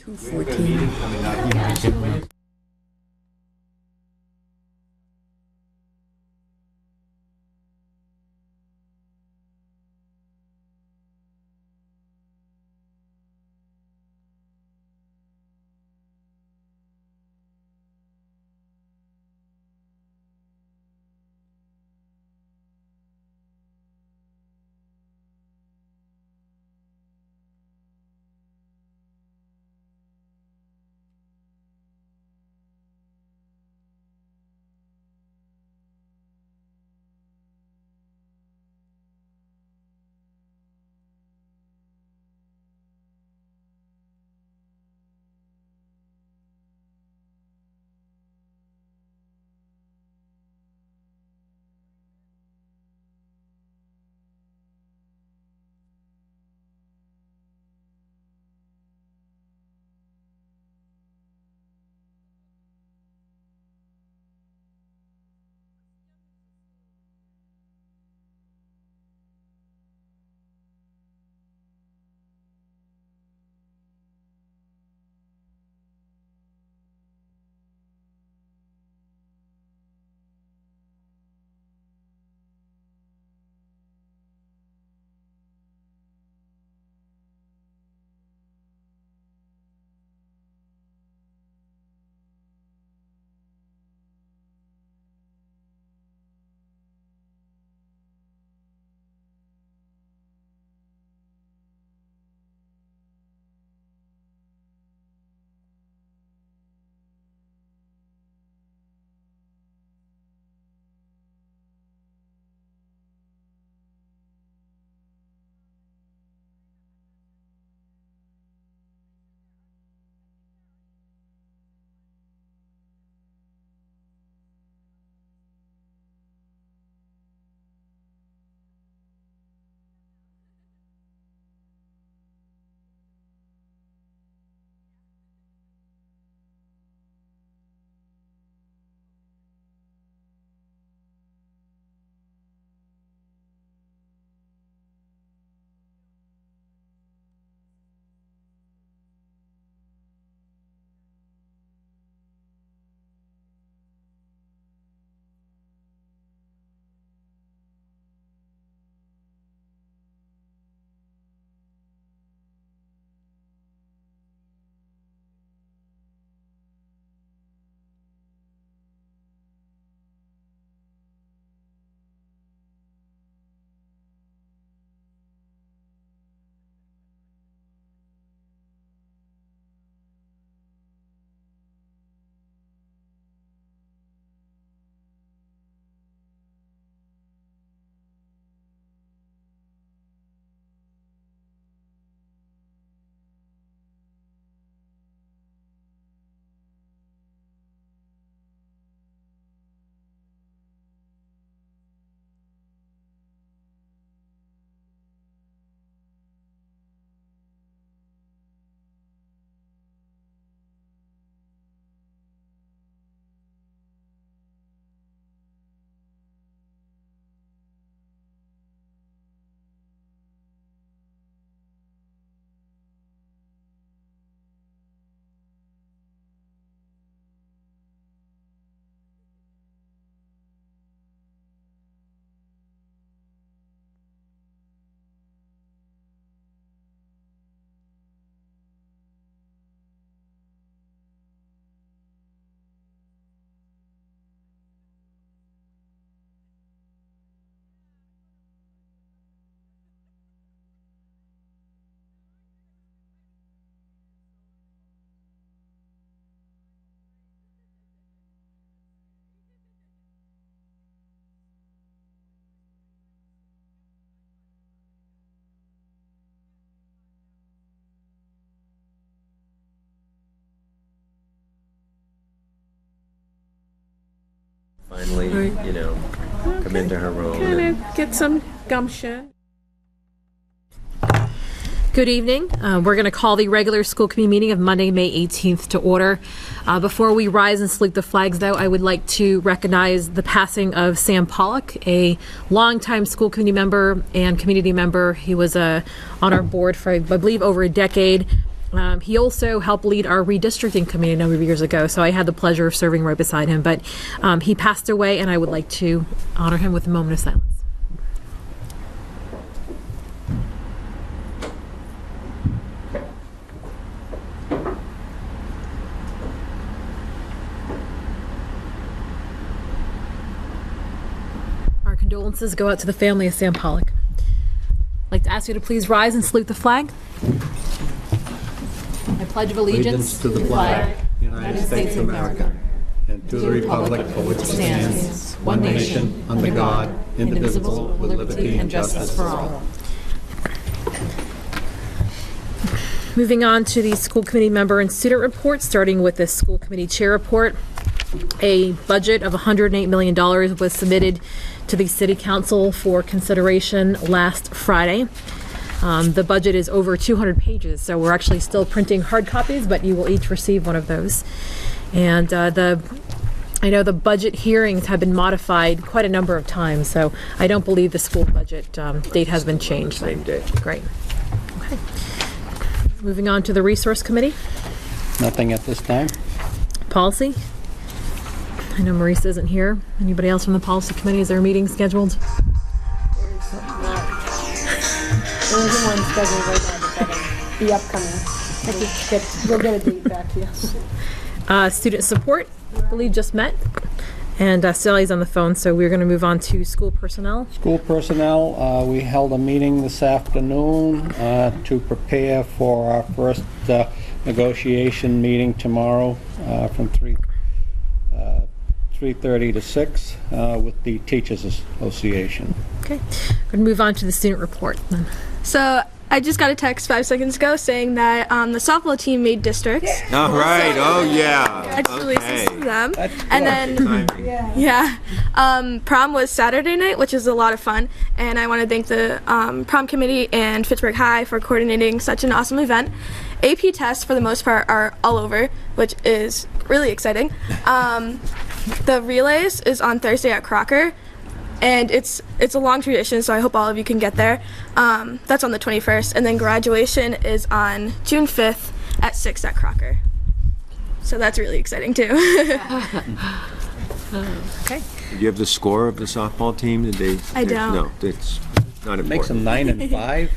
2:14. Finally, come into her own. Kind of get some gumption. Good evening. We're going to call the regular school committee meeting of Monday, May 18th to order. Before we rise and salute the flags, though, I would like to recognize the passing of Sam Pollock, a longtime school committee member and community member. He was on our board for, I believe, over a decade. He also helped lead our redistricting committee a number of years ago, so I had the pleasure of serving right beside him. But he passed away, and I would like to honor him with a moment of silence. Our condolences go out to the family of Sam Pollock. I'd like to ask you to please rise and salute the flag. I pledge of allegiance to the flag, United States of America, and to the republic for which it stands, one nation, under God, indivisible, with liberty and justice for all. Moving on to the school committee member and student reports, starting with the school committee chair report. A budget of $108 million was submitted to the city council for consideration last Friday. The budget is over 200 pages, so we're actually still printing hard copies, but you will each receive one of those. And I know the budget hearings have been modified quite a number of times, so I don't believe the school budget date has been changed. Same day. Great. Okay. Moving on to the resource committee. Nothing at this time. Policy. I know Marisa isn't here. Anybody else from the policy committee? Is there a meeting scheduled? There isn't one scheduled right now, but that'll be upcoming. We'll get a date back to you. Student support, I believe, just met. And Sally's on the phone, so we're going to move on to school personnel. School personnel, we held a meeting this afternoon to prepare for our first negotiation meeting tomorrow from 3:30 to 6 with the Teachers Association. Okay. We're going to move on to the student report then. So I just got a text 5 seconds ago saying that the softball team made districts. All right. Oh, yeah. Congratulations to them. That's And then, Timing. prom was Saturday night, which is a lot of fun. And I want to thank the prom committee and Fitchburg High for coordinating such an awesome event. AP tests, for the most part, are all over, which is really exciting. The relays is on Thursday at Crocker. And it's a long tradition, so I hope all of you can get there. That's on the 21st, and then graduation is on June 5th at 6 at Crocker. So that's really exciting too. Okay. Do you have the score of the softball team? Did they? I don't. No, it's not important. Makes them 9 and 5,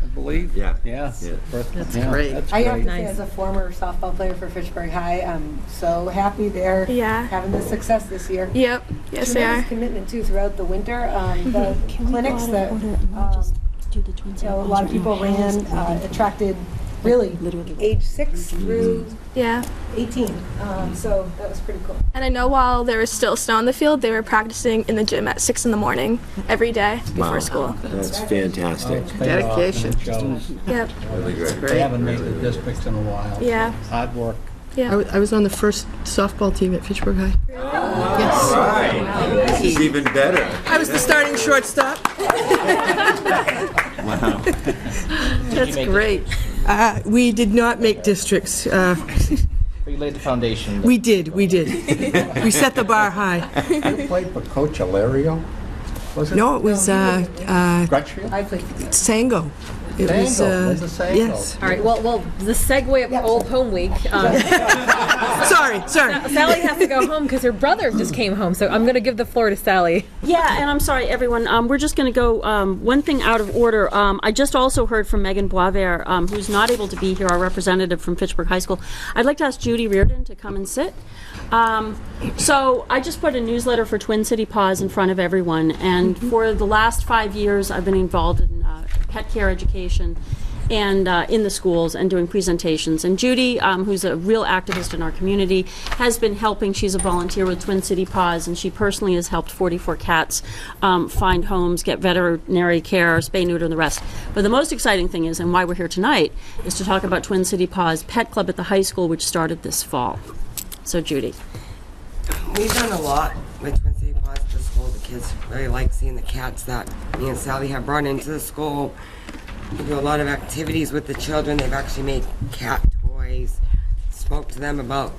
I believe. Yeah. Yeah. That's great. great. I have to Nice. say, as a former softball player for Fitchburg High, I'm so happy they're Yeah. having this success this year. Yep. Yes, they are. Tremendous commitment too throughout the winter. The clinics that a lot of people ran attracted really age 6 through Yeah. 18. So that was pretty cool. And I know while there was still snow on the field, they were practicing in the gym at 6 in the morning every day before Wow. school. That's fantastic. Dedication. Yep. Really great. They haven't made the districts in a while. Yeah. Hard work. Yeah. I was on the first softball team at Fitchburg High. Yes. Right. This is even better. I was the starting shortstop. Wow. That's great. We did not make districts. We laid the foundation. We did. We set the bar high. You played for Coach Alario? Was it? No, it was Crutchfield? I played Sango. It was, Sango. Was it Sango? yes. All right. Well, the segue of Old Home Week. Sorry. Sally has to go home because her brother just came home, so I'm going to give the floor to Sally. Yeah, and I'm sorry, everyone. We're just going to go one thing out of order. I just also heard from Megan Boisvert, who's not able to be here, our representative from Fitchburg High School. I'd like to ask Judy Reardon to come and sit. So I just put a newsletter for Twin City Paws in front of everyone, and for the last 5 years, I've been involved in pet care education and in the schools and doing presentations. And Judy, who's a real activist in our community, has been helping. She's a volunteer with Twin City Paws, and she personally has helped 44 cats find homes, get veterinary care, spay, neuter, and the rest. But the most exciting thing is, and why we're here tonight, is to talk about Twin City Paws Pet Club at the high school, which started this fall. So Judy. We've done a lot with Twin City Paws at the school. The kids really like seeing the cats that me and Sally have brought into the school. We do a lot of activities with the children. They've actually made cat toys, spoke to them about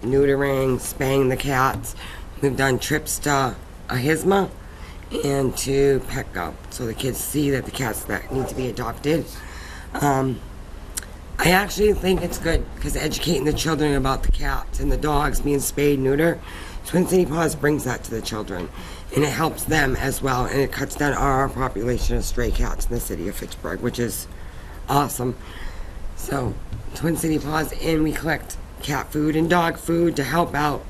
neutering, spaying the cats. We've done trips to Ahisma and to Petco, so the kids see that the cats that need to be adopted. I actually think it's good because educating the children about the cats and the dogs being spayed, neuter, Twin City Paws brings that to the children, and it helps them as well, and it cuts down our population of stray cats in the city of Fitchburg, which is awesome. So, Twin City Paws, and we collect cat food and dog food to help out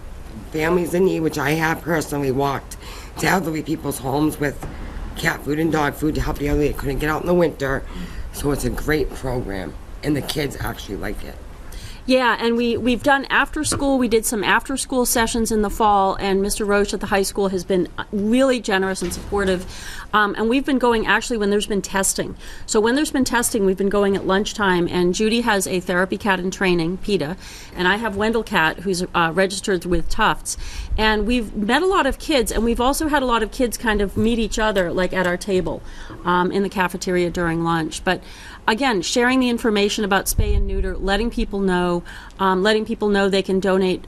families in need, which I have personally walked to elderly people's homes with cat food and dog food to help the elderly that couldn't get out in the winter. So it's a great program, and the kids actually like it. Yeah, and we've done after school. We did some after school sessions in the fall, and Mr. Roche at the high school has been really generous and supportive. And we've been going actually when there's been testing. So when there's been testing, we've been going at lunchtime, and Judy has a therapy cat in training, PETA, and I have Wendell Cat, who's registered with Tufts. And we've met a lot of kids, and we've also had a lot of kids kind of meet each other, like at our table in the cafeteria during lunch. But again, sharing the information about spay and neuter, letting people know they can donate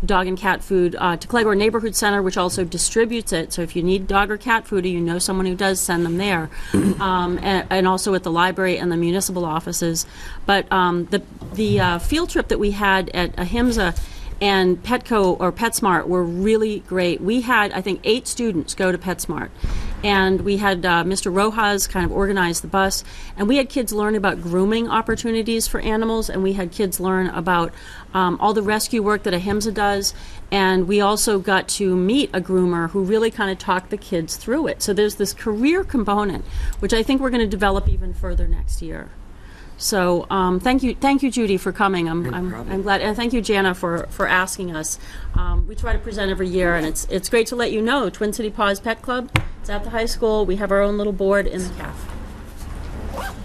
dog and cat food to Cleghorn Neighborhood Center, which also distributes it. So if you need dog or cat food, or you know someone who does, send them there. And also at the library and the municipal offices. But the field trip that we had at Ahimsa and Petco or PetSmart were really great. We had, I think, 8 students go to PetSmart. And we had Mr. Rojas kind of organize the bus. And we had kids learn about grooming opportunities for animals. And we had kids learn about all the rescue work that Ahimsa does. And we also got to meet a groomer who really kind of talked the kids through it. So there's this career component, which I think we're going to develop even further next year. So thank you, Judy, for coming. I'm glad, and thank you, Jana, for asking us. We try to present every year, and it's great to let you know Twin City Paws Pet Club. It's at the high school. We have our own little board in the caf.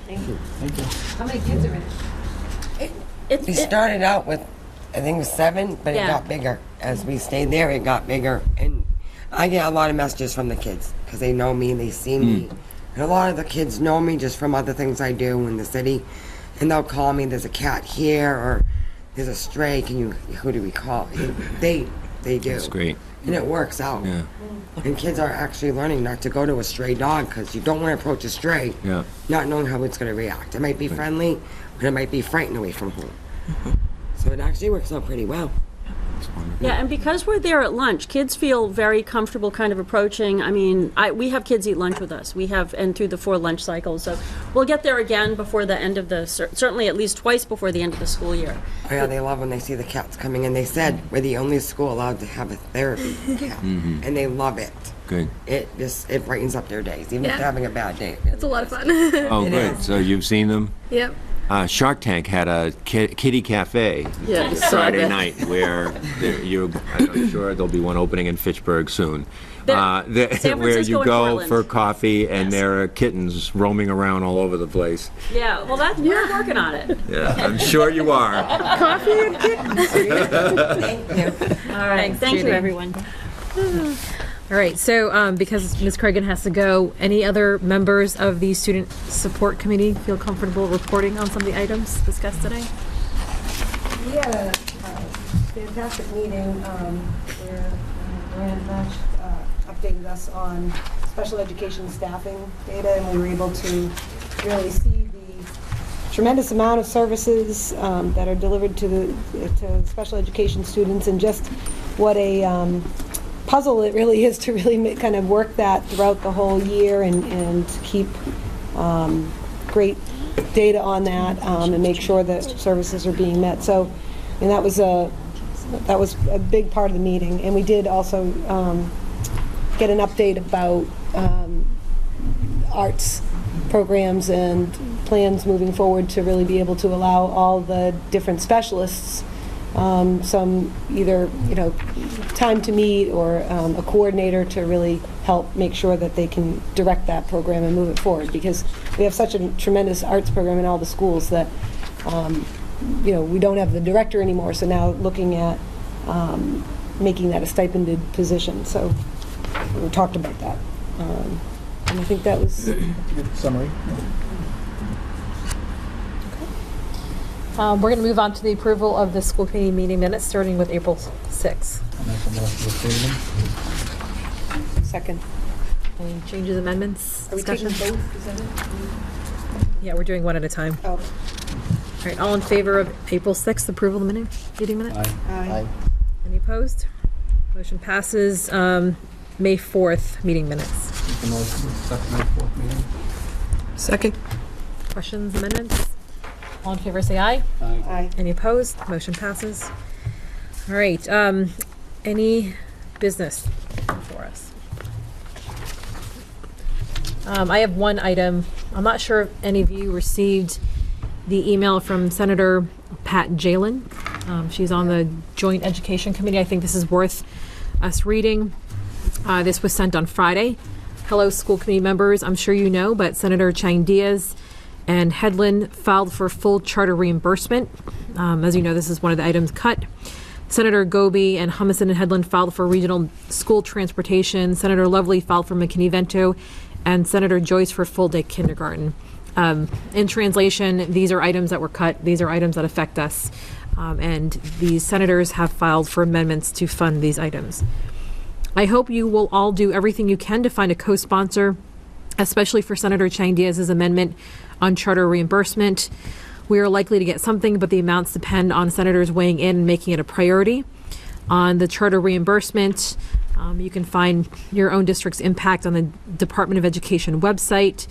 Thank you. Thank you. How many kids are in it? We started out with, I think it was 7, but it got bigger. As we stayed there, it got bigger, and I get a lot of messages from the kids because they know me, they see me. And a lot of the kids know me just from other things I do in the city. And they'll call me, there's a cat here, or there's a stray, who do we call? They do. That's great. And it works out. Yeah. And kids are actually learning not to go to a stray dog because you don't want to approach a stray not knowing how it's going to react. It might be friendly, but it might be frightened away from home. So it actually works out pretty well. Yeah, and because we're there at lunch, kids feel very comfortable kind of approaching. I mean, we have kids eat lunch with us. We have, and through the 4 lunch cycles. So we'll get there again before the end of certainly at least twice before the end of the school year. Oh yeah, they love when they see the cats coming in. They said we're the only school allowed to have a therapy cat, and they love it. Good. It brightens up their days, even if they're having a bad day. It's a lot of fun. Oh, good. So you've seen them? Yep. Shark Tank had a kitty cafe Friday night where I'm sure there'll be one opening in Fitchburg soon. Where you go for coffee and there are kittens roaming around all over the place. Yeah, well, we're working on it. Yeah, I'm sure you are. Coffee and kittens. Thank you. All right, thank you, everyone. All right, so because Ms. Cregan has to go, any other members of the Student Support Committee feel comfortable reporting on some of the items discussed today? We had a fantastic meeting where Rand Nash updated us on special education staffing data, and we were able to really see the tremendous amount of services that are delivered to special education students, and just what a puzzle it really is to really kind of work that throughout the whole year and keep great data on that and make sure that services are being met. So, and that was a big part of the meeting. And we did also get an update about arts programs and plans moving forward to really be able to allow all the different specialists some either time to meet or a coordinator to really help make sure that they can direct that program and move it forward, because we have such a tremendous arts program in all the schools that we don't have the director anymore, so now looking at making that a stipended position. So we talked about that, and I think that was Summary. We're going to move on to the approval of the school committee meeting minutes, starting with April 6th. second. Any changes, amendments, Are we taking discussion? both? Is that it? Yeah, we're doing one at a time. Oh. All right, all in favor of April 6th approval of the meeting minutes? Aye. Any opposed? Motion passes. May 4th meeting minutes. The motion, accept May 4th meeting. Second. Questions, amendments? All in favor, say aye. Aye. Any opposed? Motion passes. All right, any business for us? I have one item. I'm not sure if any of you received the email from Senator Pat Jalen. She's on the Joint Education Committee. I think this is worth us reading. This was sent on Friday. Hello, school committee members. I'm sure you know, but Senator Chang Diaz and Hedlund filed for full charter reimbursement. As you know, this is one of the items cut. Senator Goby and Humison and Hedlund filed for regional school transportation. Senator Lovely filed for McKinney-Vento, and Senator Joyce for full-day kindergarten. In translation, these are items that were cut. These are items that affect us. And these senators have filed for amendments to fund these items. I hope you will all do everything you can to find a co-sponsor, especially for Senator Chang Diaz's amendment on charter reimbursement. We are likely to get something, but the amounts depend on senators weighing in and making it a priority. On the charter reimbursement, you can find your own district's impact on the Department of Education website.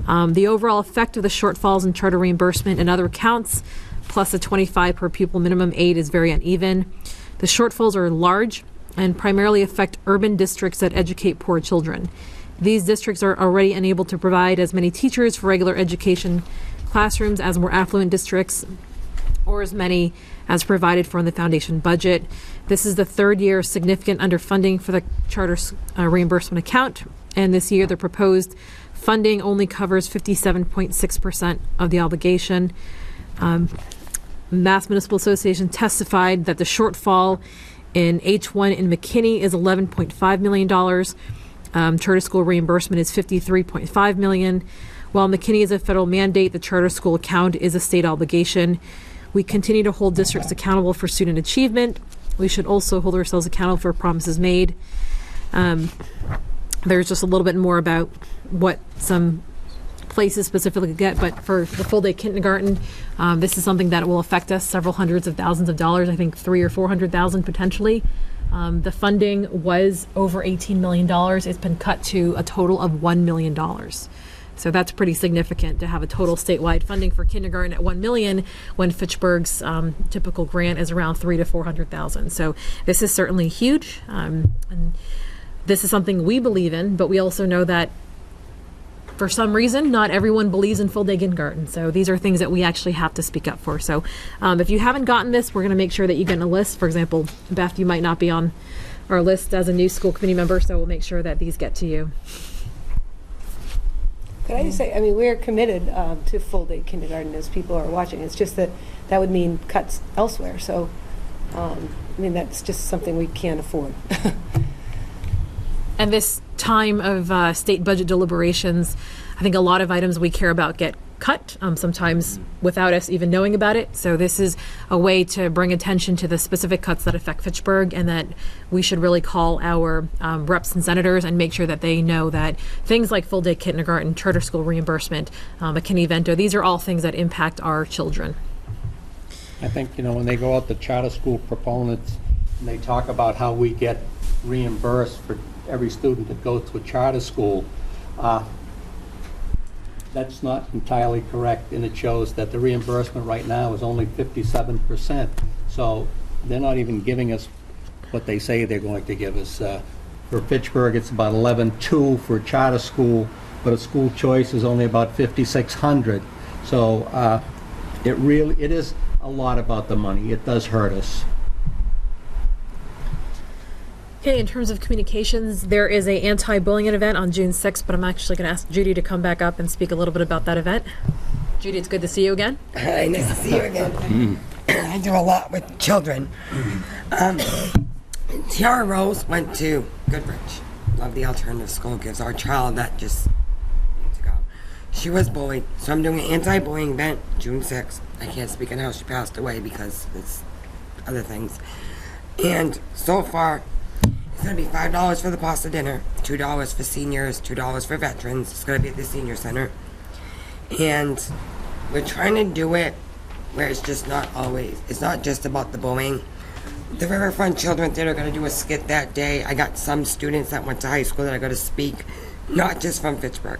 The overall effect of the shortfalls in charter reimbursement and other accounts, plus a 25 per pupil minimum aid, is very uneven. The shortfalls are large and primarily affect urban districts that educate poor children. These districts are already unable to provide as many teachers for regular education classrooms as more affluent districts, or as many as provided for in the foundation budget. This is the third year of significant underfunding for the charter reimbursement account, and this year the proposed funding only covers 57.6% of the obligation. Mass Municipal Association testified that the shortfall in H1 in McKinney is $11.5 million. Charter school reimbursement is $53.5 million. While McKinney is a federal mandate, the charter school account is a state obligation. We continue to hold districts accountable for student achievement. We should also hold ourselves accountable for promises made. There's just a little bit more about what some places specifically get, but for the full day kindergarten, this is something that will affect us several hundreds of thousands of dollars. I think $300,000 or $400,000 potentially. The funding was over $18 million. It's been cut to a total of $1 million. So that's pretty significant to have a total statewide funding for kindergarten at $1 million when Fitchburg's typical grant is around $300,000 to $400,000. So this is certainly huge, and this is something we believe in. But we also know that for some reason, not everyone believes in full day kindergarten. So these are things that we actually have to speak up for. So if you haven't gotten this, we're going to make sure that you get in a list. For example, Beth, you might not be on our list as a new school committee member, so we'll make sure that these get to you. Could I just say, I mean, we're committed to full-day kindergarten as people are watching. It's just that that would mean cuts elsewhere. So, I mean, that's just something we can't afford. And this time of state budget deliberations, I think a lot of items we care about get cut, sometimes without us even knowing about it. So this is a way to bring attention to the specific cuts that affect Fitchburg, and that we should really call our reps and senators and make sure that they know that things like full day kindergarten, charter school reimbursement, McKinney-Vento, these are all things that impact our children. I think, you know, when they go out to charter school proponents and they talk about how we get reimbursed for every student that goes to a charter school, that's not entirely correct, and it shows that the reimbursement right now is only 57%. So they're not even giving us what they say they're going to give us. For Fitchburg, it's about $11,200 for a charter school, but a school choice is only about $5,600. So it is a lot about the money. It does hurt us. Okay, in terms of communications, there is a anti-bullying event on June 6th, but I'm actually going to ask Judy to come back up and speak a little bit about that event. Judy, it's good to see you again. Hi, nice to see you again. I do a lot with children. Tiara Rose went to Goodrich. Love the alternative school. Gives our child that just needs to go. She was bullied, so I'm doing an anti-bullying event June 6th. I can't speak on how she passed away because it's other things. And so far, it's going to be $5 for the pasta dinner, $2 for seniors, $2 for veterans. It's going to be at the senior center. And we're trying to do it where it's just not always, it's not just about the bullying. The Riverfront Children's Theater are going to do a skit that day. I got some students that went to high school that are going to speak, not just from Fitchburg.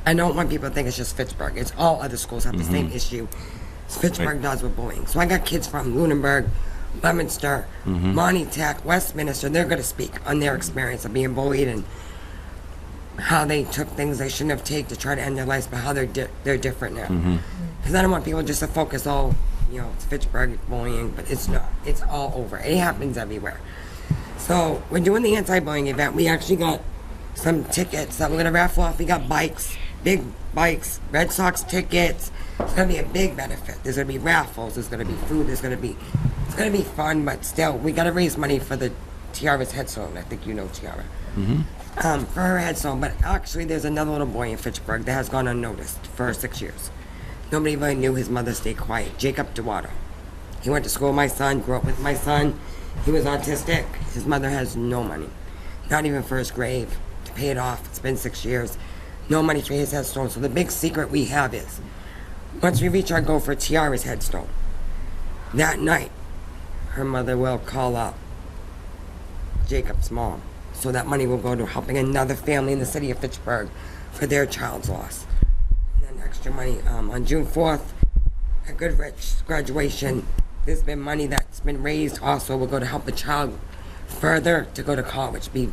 I don't want people to think it's just Fitchburg. It's all other schools have the same issue as Fitchburg does with bullying. So I got kids from Lunenburg, Leominster, Monty Tech, Westminster. They're going to speak on their experience of being bullied and how they took things they shouldn't have taken to try to end their lives, but how they're different now. Because I don't want people just to focus all, it's Fitchburg bullying, but it's not. It's all over. It happens everywhere. So we're doing the anti-bullying event. We actually got some tickets that we're going to raffle off. We got bikes, big bikes, Red Sox tickets. It's going to be a big benefit. There's going to be raffles. There's going to be food. It's going to be fun, but still, we got to raise money for the Tiara's headstone. I think you know Tiara. For her headstone. But actually, there's another little boy in Fitchburg that has gone unnoticed for 6 years. Nobody really knew his mother stayed quiet. Jacob Duwato. He went to school with my son, grew up with my son. He was autistic. His mother has no money. Not even for his grave. To pay it off. It's been 6 years. No money for his headstone. So the big secret we have is, once we reach our goal for Tiara's headstone, that night, her mother will call up Jacob's mom. So that money will go to helping another family in the city of Fitchburg for their child's loss. And then extra money on June 4th, at Goodrich graduation, there's been money that's been raised also will go to help the child further to go to college, be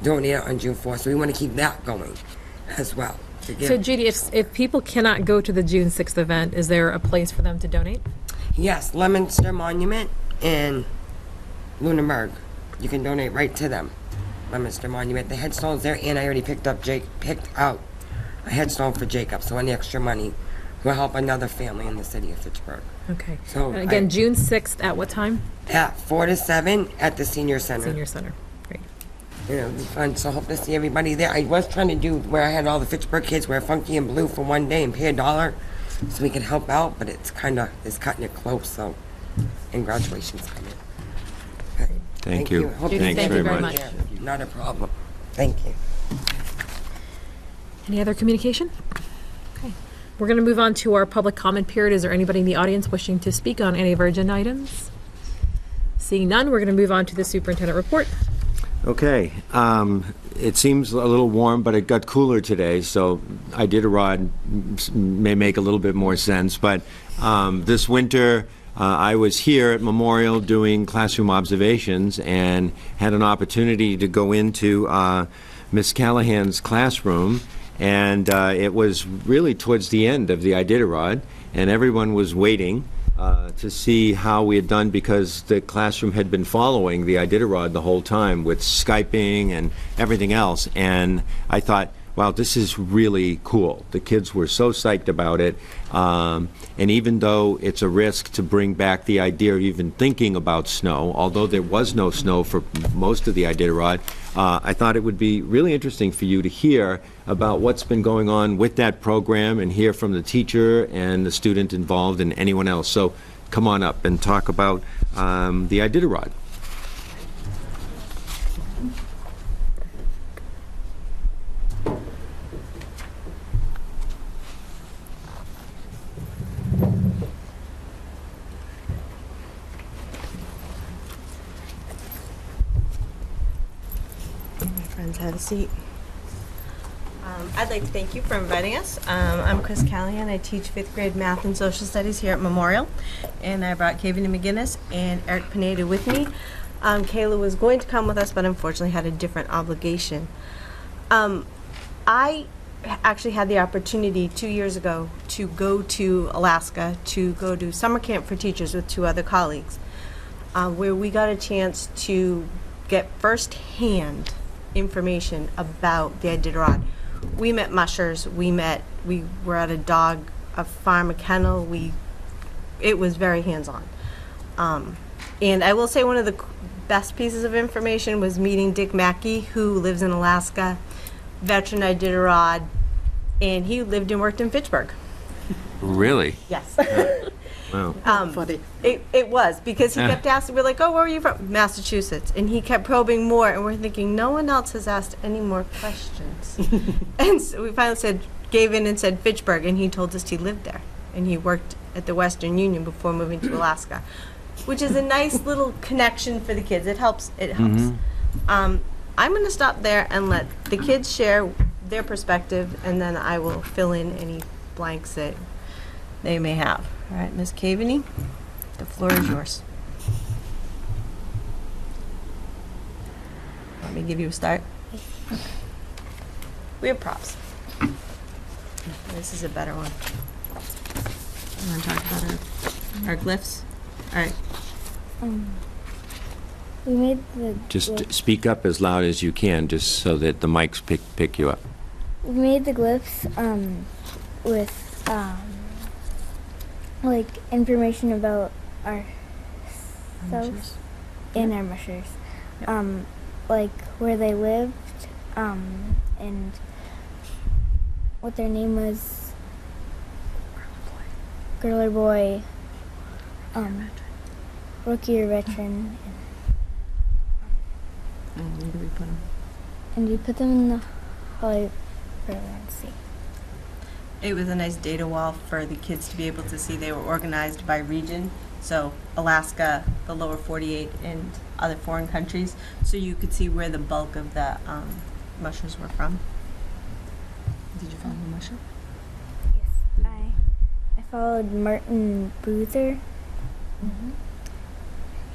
donated on June 4th. So we want to keep that going as well. So Judy, if people cannot go to the June 6th event, is there a place for them to donate? Yes, Leominster Monument in Lunenburg. You can donate right to them. Leominster Monument. The headstone's there, and I already picked out a headstone for Jacob. So any extra money will help another family in the city of Fitchburg. Okay. So and again, June 6th at what time? At 4 to 7 at the Senior Center. Senior Center. Great. It'll be fun. So hope to see everybody there. I was trying to do where I had all the Fitchburg kids wear funky and blue for one day and pay $1 so we can help out, but it's cutting it close. So, and graduation's coming. Thank you. Thanks very much. Not a problem. Thank you. Any other communication? Okay. We're going to move on to our public comment period. Is there anybody in the audience wishing to speak on any of our agenda items? Seeing none, we're going to move on to the superintendent report. Okay. It seems a little warm, but it got cooler today, so Iditarod may make a little bit more sense. But this winter, I was here at Memorial doing classroom observations and had an opportunity to go into Miss Callahan's classroom, and it was really towards the end of the Iditarod, and everyone was waiting to see how we had done because the classroom had been following the Iditarod the whole time with Skyping and everything else, and I thought, wow, this is really cool. The kids were so psyched about it. And even though it's a risk to bring back the idea of even thinking about snow, although there was no snow for most of the Iditarod, I thought it would be really interesting for you to hear about what's been going on with that program and hear from the teacher and the student involved and anyone else. So come on up and talk about the Iditarod. Have a seat. I'd like to thank you for inviting us. I'm Chris Callahan. I teach 5th grade math and social studies here at Memorial, and I brought Kavian McGinnis and Eric Pineda with me. Kayla was going to come with us, but unfortunately had a different obligation. I actually had the opportunity 2 years ago to go to Alaska to go to summer camp for teachers with 2 other colleagues, where we got a chance to get firsthand information about the Iditarod. We met mushers, we were at a farm, a kennel. It was very hands-on. And I will say one of the best pieces of information was meeting Dick Mackey, who lives in Alaska, veteran Iditarod, and he lived and worked in Fitchburg. Really? Yes. Wow. Funny. It was, because he kept asking, we're like, oh, where are you from? Massachusetts. And he kept probing more, and we're thinking, no one else has asked any more questions. And so we finally gave in and said Fitchburg, and he told us he lived there. And he worked at the Western Union before moving to Alaska, which is a nice little connection for the kids. It helps. It helps. I'm going to stop there and let the kids share their perspective, and then I will fill in any blanks that they may have. All right, Ms. Caveney, the floor is yours. Let me give you a start. We have props. This is a better one. You want to talk about our glyphs? All right. We made the Just glyphs. speak up as loud as you can, just so that the mics pick you up. We made the glyphs with like information about ourselves and our mushers, like where they lived, and what their name was. Girl or boy, rookie or veteran, And where do we put them? and we put them in the hallway for everyone to see. It was a nice data wall for the kids to be able to see. They were organized by region, so Alaska, the lower 48, and other foreign countries, so you could see where the bulk of the mushers were from. Did you find the musher? Yes, I followed Martin Boozer.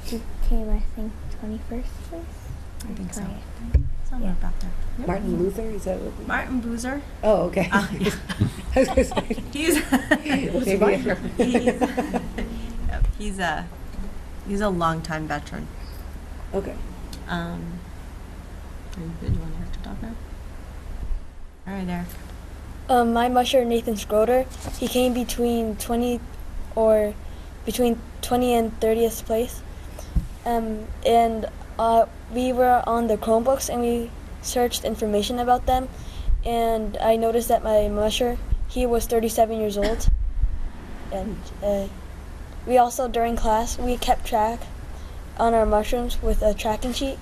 He came, I think, 21st place. I think so. 20th. Somewhere Yeah. about there. Yep. Martin Luther, is that what? Martin Boozer. Oh, okay. Yeah. I was gonna say, He's a longtime veteran. okay. Are you good? You want Eric to talk now? All right, Eric. My musher, Nathan Schroeder, he came between 20 and 30th place. And we were on the Chromebooks and we searched information about them. And I noticed that my musher, he was 37 years old. And we also, during class, we kept track on our mushrooms with a tracking sheet,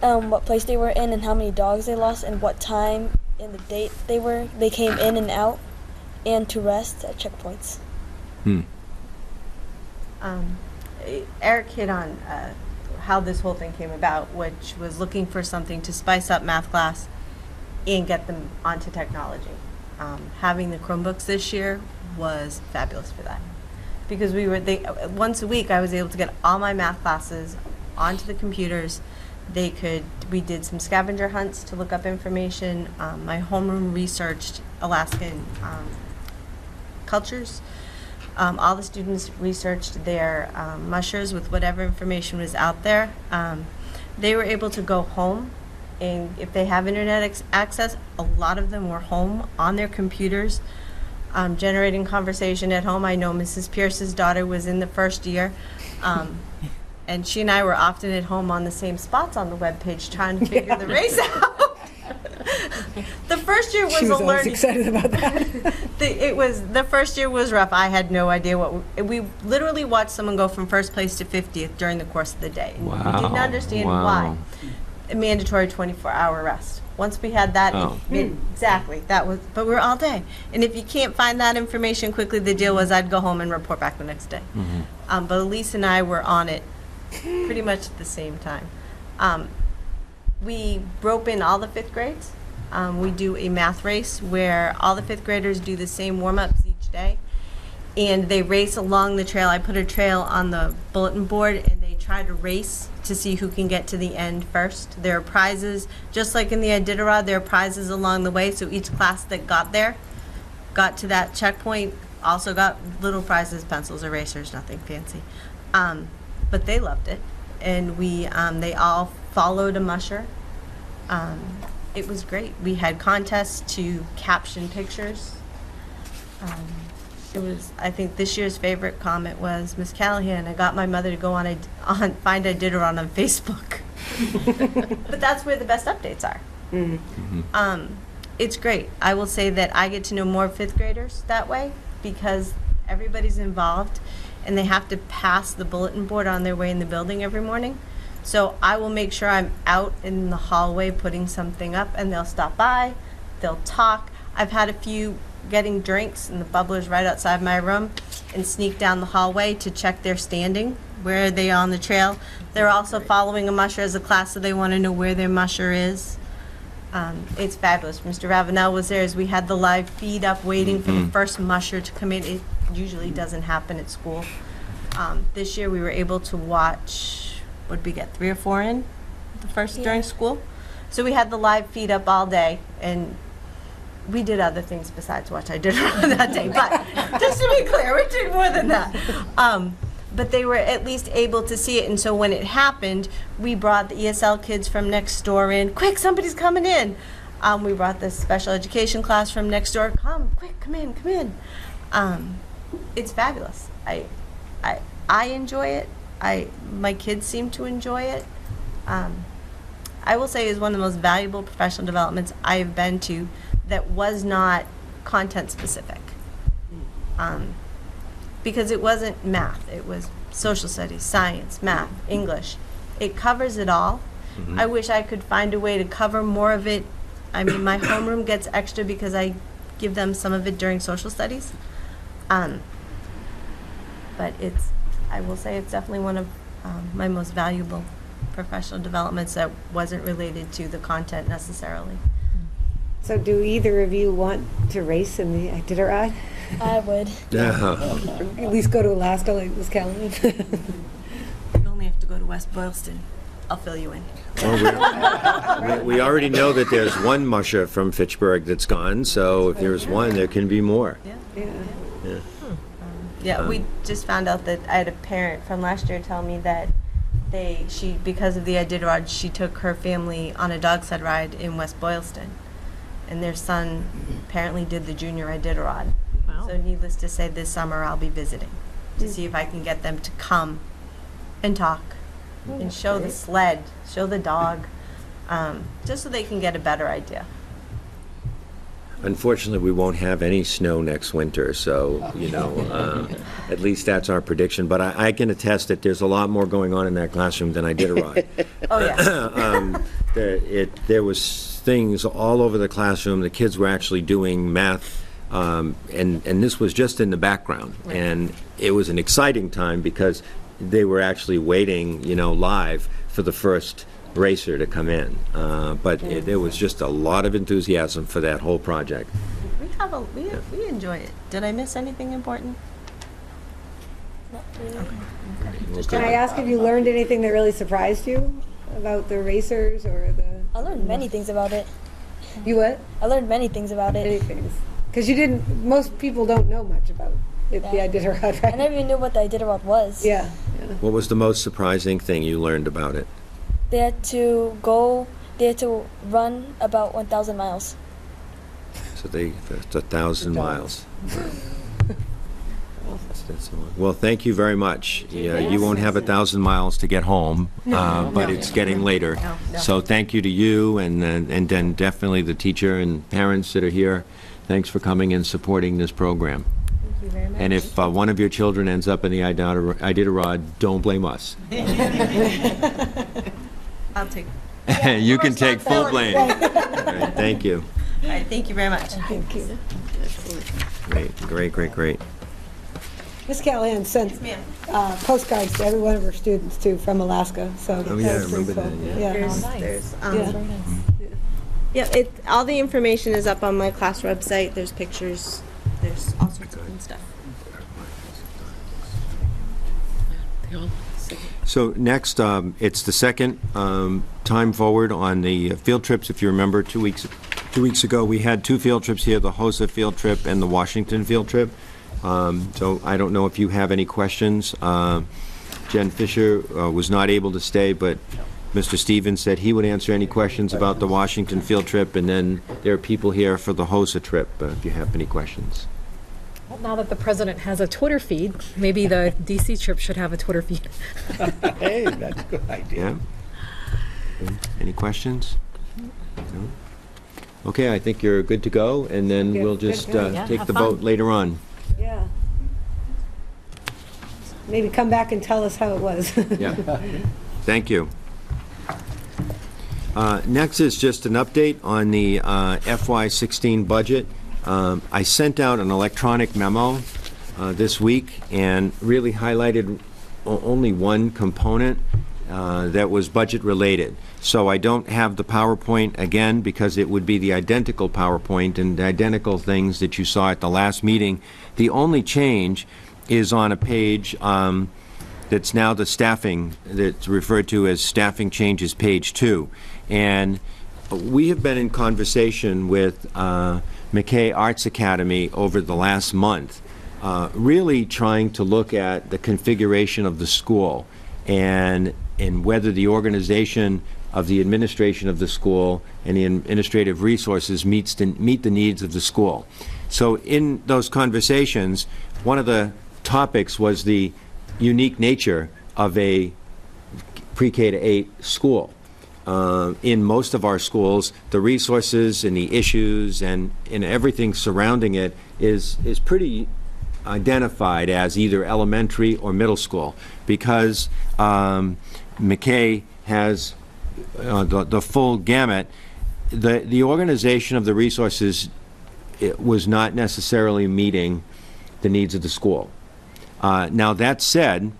what place they were in and how many dogs they lost and what time and the date they came in and out, and to rest at checkpoints. Eric hit on how this whole thing came about, which was looking for something to spice up math class and get them onto technology. Having the Chromebooks this year was fabulous for that, because once a week I was able to get all my math classes onto the computers. We did some scavenger hunts to look up information. My homeroom researched Alaskan cultures. All the students researched their mushers with whatever information was out there. They were able to go home, and if they have internet access, a lot of them were home on their computers, generating conversation at home. I know Mrs. Pierce's daughter was in the first year, and she and I were often at home on the same spots on the webpage trying to figure the race out. The first year was She was a always learning. excited about that. The first year was rough. I had no idea we literally watched someone go from first place to 50th during the course of the day. And we didn't understand why. A mandatory 24-hour rest. Once we had that, exactly, but we're all day. And if you can't find that information quickly, the deal was I'd go home and report back the next day. But Elise and I were on it pretty much at the same time. We rope in all the 5th grades. We do a math race where all the 5th graders do the same warm-ups each day, and they race along the trail. I put a trail on the bulletin board, and they try to race to see who can get to the end first. There are prizes, just like in the Iditarod, there are prizes along the way, so each class that got to that checkpoint, also got little prizes, pencils, erasers, nothing fancy. But they loved it, and they all followed a musher. It was great. We had contests to caption pictures. I think this year's favorite comment was, Miss Callahan, I got my mother to go on find Iditarod on Facebook. But that's where the best updates are. It's great. I will say that I get to know more 5th graders that way because everybody's involved and they have to pass the bulletin board on their way in the building every morning. So I will make sure I'm out in the hallway putting something up, and they'll stop by, they'll talk. I've had a few getting drinks, and the bubbler's right outside my room, and sneak down the hallway to check their standing, where are they on the trail. They're also following a musher as a class, so they want to know where their musher is. It's fabulous. Mr. Ravenel was there as we had the live feed up waiting for the first musher to come in. It usually doesn't happen at school. This year we were able to watch, what did we get, 3 or 4 in the first during school? So we had the live feed up all day, and we did other things besides watch Iditarod that day, but just to be clear, we did more than that. But they were at least able to see it, and so when it happened, we brought the ESL kids from next door in. Quick, somebody's coming in. We brought the special education class from next door. Come, quick, come in, come in. It's fabulous. I enjoy it. My kids seem to enjoy it. I will say it's one of the most valuable professional developments I have been to that was not content specific. Because it wasn't math, it was social studies, science, math, English. It covers it all. I wish I could find a way to cover more of it. I mean, my homeroom gets extra because I give them some of it during social studies. But I will say it's definitely one of my most valuable professional developments that wasn't related to the content necessarily. So do either of you want to race in the Iditarod? I would. At least go to Alaska like Miss Callahan? You only have to go to West Boylston. I'll fill you in. Well, we already know that there's one musher from Fitchburg that's gone, so if there's one, there can be more. Yeah, we just found out that I had a parent from last year tell me that because of the Iditarod, she took her family on a dog sled ride in West Boylston. And their son apparently did the junior Iditarod. Wow. So needless to say, this summer I'll be visiting to see if I can get them to come and talk and show the sled, show the dog, just so they can get a better idea. Unfortunately, we won't have any snow next winter, so, at least that's our prediction. But I can attest that there's a lot more going on in that classroom than Iditarod. Oh, yeah. There was things all over the classroom. The kids were actually doing math, and this was just in the background. Right. And it was an exciting time because they were actually waiting, live for the first racer to come in. But there was just a lot of enthusiasm for that whole project. We enjoy it. Did I miss anything important? Not really. Okay. Can I ask if you learned anything that really surprised you about the racers or the... I learned many things about it. You what? I learned many things about it. Many things. Because most people don't know much about it, the Iditarod, right? I never even knew what the Iditarod was. Yeah. What was the most surprising thing you learned about it? They had to run about 1,000 miles. So that's 1,000 miles. Well, thank you very much. You won't have 1,000 miles to get home, but it's getting later. No. So thank you to you, and then definitely the teacher and parents that are here. Thanks for coming and supporting this program. Thank you very much. And if one of your children ends up in the Iditarod, don't blame us. I'll take. You can take full blame. All right, thank you. All right, thank you very much. Thank you. Great. Miss Callahan sent postcards to every one of her students, too, from Alaska. So Oh, yeah, I remember that, yeah. There's all the information is up on my class website. There's pictures. There's all sorts of fun stuff. So next, it's the second time forward on the field trips. If you remember, 2 weeks ago, we had 2 field trips here, the HOSA field trip and the Washington field trip. So I don't know if you have any questions. Jen Fisher was not able to stay, but Mr. Stevens said he would answer any questions about the Washington field trip, and then there are people here for the HOSA trip, if you have any questions. Well, now that the president has a Twitter feed, maybe the DC trip should have a Twitter feed. Hey, that's a good idea. Yeah. Any questions? No? Okay, I think you're good to go, and then we'll just take the vote later on. Yeah. Maybe come back and tell us how it was. Yeah. Thank you. Next is just an update on the FY16 budget. I sent out an electronic memo this week and really highlighted only one component that was budget related. So I don't have the PowerPoint again because it would be the identical PowerPoint and the identical things that you saw at the last meeting. The only change is on a page that's now the staffing, that's referred to as staffing changes, page 2. And we have been in conversation with McKay Arts Academy over the last month, really trying to look at the configuration of the school and whether the organization of the administration of the school and the administrative resources meet the needs of the school. So in those conversations, one of the topics was the unique nature of a pre-K to 8 school. In most of our schools, the resources and the issues and everything surrounding it is pretty identified as either elementary or middle school, because McKay has the full gamut. The organization of the resources, it was not necessarily meeting the needs of the school. Now that said,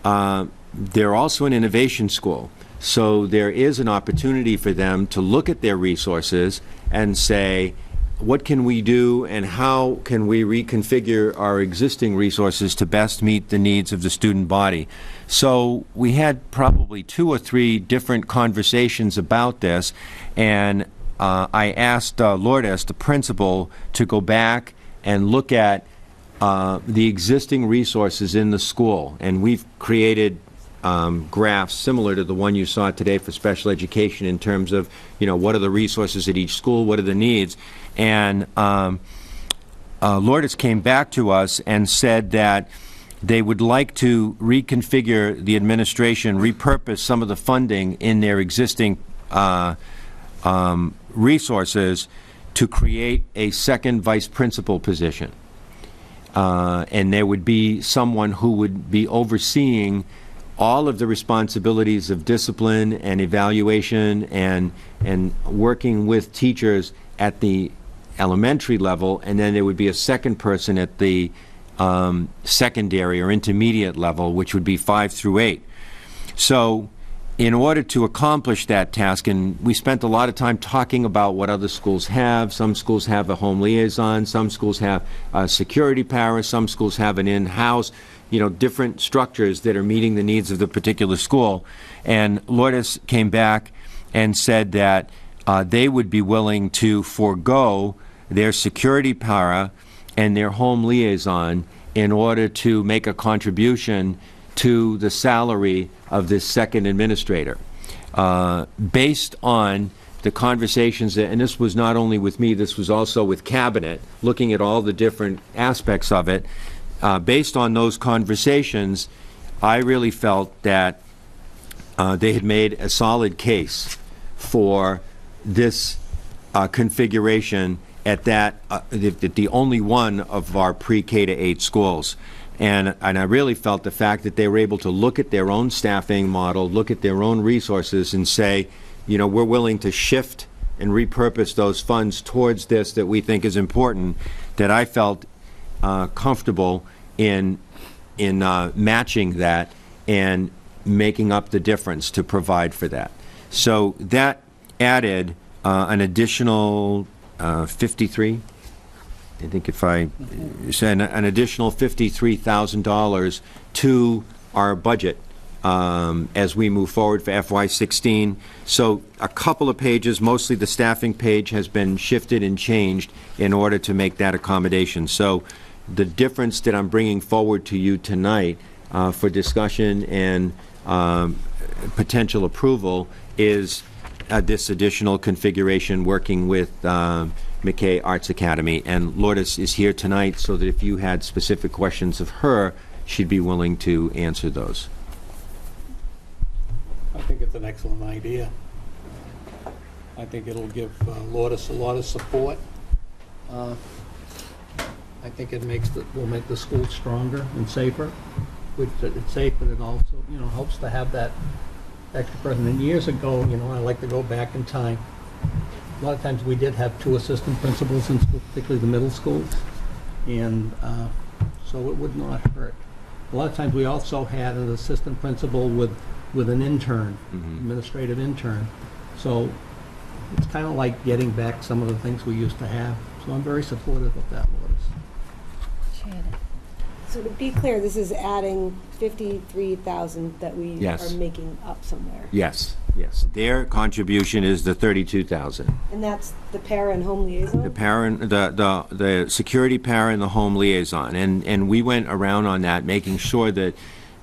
they're also an innovation school, so there is an opportunity for them to look at their resources and say, what can we do and how can we reconfigure our existing resources to best meet the needs of the student body? So we had probably 2 or 3 different conversations about this, and I asked Lourdes, the principal, to go back and look at the existing resources in the school, and we've created graphs similar to the one you saw today for special education in terms of, what are the resources at each school, what are the needs. And Lourdes came back to us and said that they would like to reconfigure the administration, repurpose some of the funding in their existing resources to create a second vice principal position. And there would be someone who would be overseeing all of the responsibilities of discipline and evaluation and working with teachers at the elementary level, and then there would be a second person at the secondary or intermediate level, which would be 5 through 8. So in order to accomplish that task, and we spent a lot of time talking about what other schools have. Some schools have a home liaison, some schools have a security para, some schools have an in-house, different structures that are meeting the needs of the particular school. And Lourdes came back and said that they would be willing to forego their security para and their home liaison in order to make a contribution to the salary of this second administrator. Based on the conversations, and this was not only with me, this was also with Cabinet, looking at all the different aspects of it, based on those conversations, I really felt that they had made a solid case for this configuration at the only one of our pre-K to 8 schools. And I really felt the fact that they were able to look at their own staffing model, look at their own resources and say, we're willing to shift and repurpose those funds towards this that we think is important, that I felt comfortable in matching that and making up the difference to provide for that. So that added an additional 53, I think if I said an additional $53,000 to our budget as we move forward for FY16. So a couple of pages, mostly the staffing page, has been shifted and changed in order to make that accommodation. So the difference that I'm bringing forward to you tonight for discussion and potential approval is this additional configuration working with McKay Arts Academy. And Lourdes is here tonight so that if you had specific questions of her, she'd be willing to answer those. I think it's an excellent idea. I think it'll give Lourdes a lot of support. I think it will make the school stronger and safer. It's safe, but it also, helps to have that extra person. And years ago, I like to go back in time. A lot of times we did have 2 assistant principals in school, particularly the middle schools. And so it would not hurt. A lot of times, we also had an assistant principal with an intern, administrative intern. So it's kind of like getting back some of the things we used to have. So I'm very supportive of that, Lourdes. So to be clear, this is adding 53,000 that we Yes. are making up somewhere. Yes, yes. Their contribution is the 32,000. And that's the para and home liaison? The parent, the security para and the home liaison. And we went around on that, making sure that,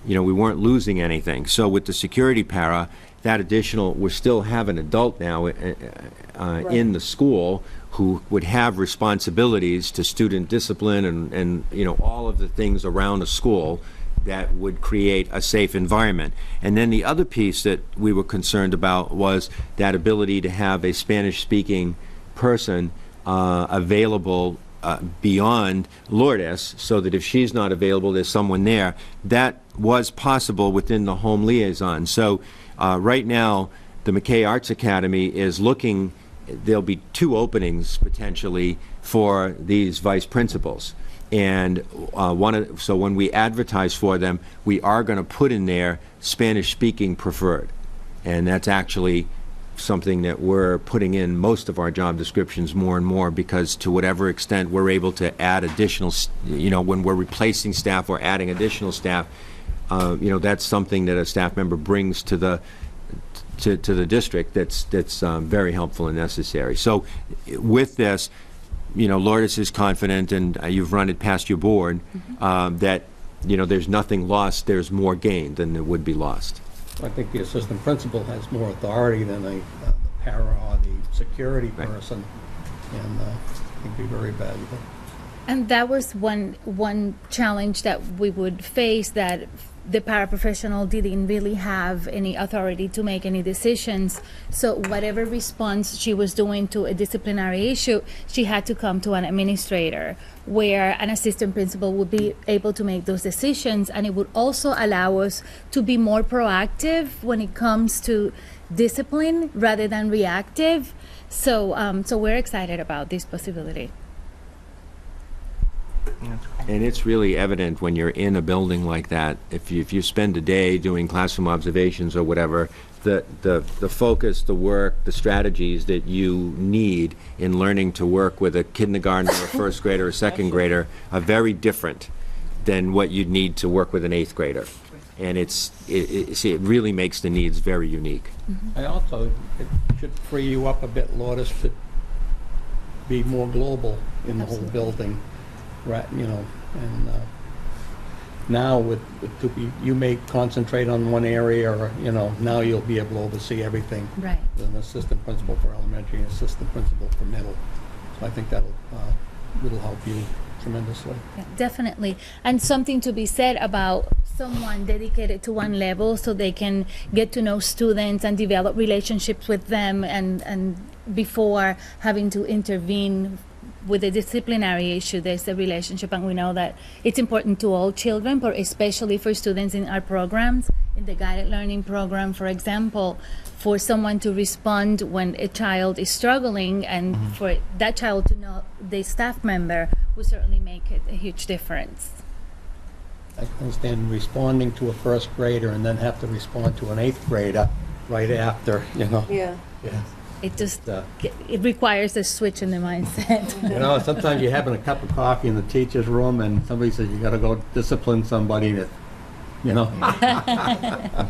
you know, we weren't losing anything. So with the security para, that additional, we still have an adult now in the school who would have responsibilities to student discipline and you know, all of the things around a school that would create a safe environment. And then the other piece that we were concerned about was that ability to have a Spanish-speaking person available beyond Lourdes, so that if she's not available, there's someone there. That was possible within the home liaison. So right now, the McKay Arts Academy is looking, there'll be 2 openings potentially for these vice principals. And so when we advertise for them, we are going to put in there Spanish-speaking preferred. And that's actually something that we're putting in most of our job descriptions more and more, because to whatever extent we're able to add additional, you know, when we're replacing staff or adding additional staff, you know, that's something that a staff member brings to the district that's very helpful and necessary. So with this, you know, Lourdes is confident, and you've run it past your board, that, you know, there's nothing lost, there's more gained than there would be lost. I think the assistant principal has more authority than the para or the security person, and I think be very valuable. And that was one challenge that we would face, that the paraprofessional didn't really have any authority to make any decisions. So whatever response she was doing to a disciplinary issue, she had to come to an administrator, where an assistant principal would be able to make those decisions. And it would also allow us to be more proactive when it comes to discipline rather than reactive. So, so we're excited about this possibility. And it's really evident when you're in a building like that, if you spend a day doing classroom observations or whatever, the focus, the work, the strategies that you need in learning to work with a kindergartner, a first grader, a second grader are very different than what you'd need to work with an 8th grader. And it really makes the needs very unique. I also, it should free you up a bit, Lourdes, to be more global in the whole building. Right, you know, and now you may concentrate on one area, or, you know, now you'll be able to oversee everything. Right. With an assistant principal for elementary and assistant principal for middle. So I think that'll help you tremendously. Yeah, definitely. And something to be said about someone dedicated to one level, so they can get to know students and develop relationships with them, and before having to intervene with a disciplinary issue, there's a relationship, and we know that it's important to all children, but especially for students in our programs, in the guided learning program, for example, for someone to respond when a child is struggling, and for that child to know the staff member, will certainly make it a huge difference. I can understand responding to a first grader and then have to respond to an 8th grader right after, you know. Yeah. Yeah. It just, it requires a switch in the mindset. You know, sometimes you're having a cup of coffee in the teacher's room and somebody says you got to go discipline somebody that, you know. I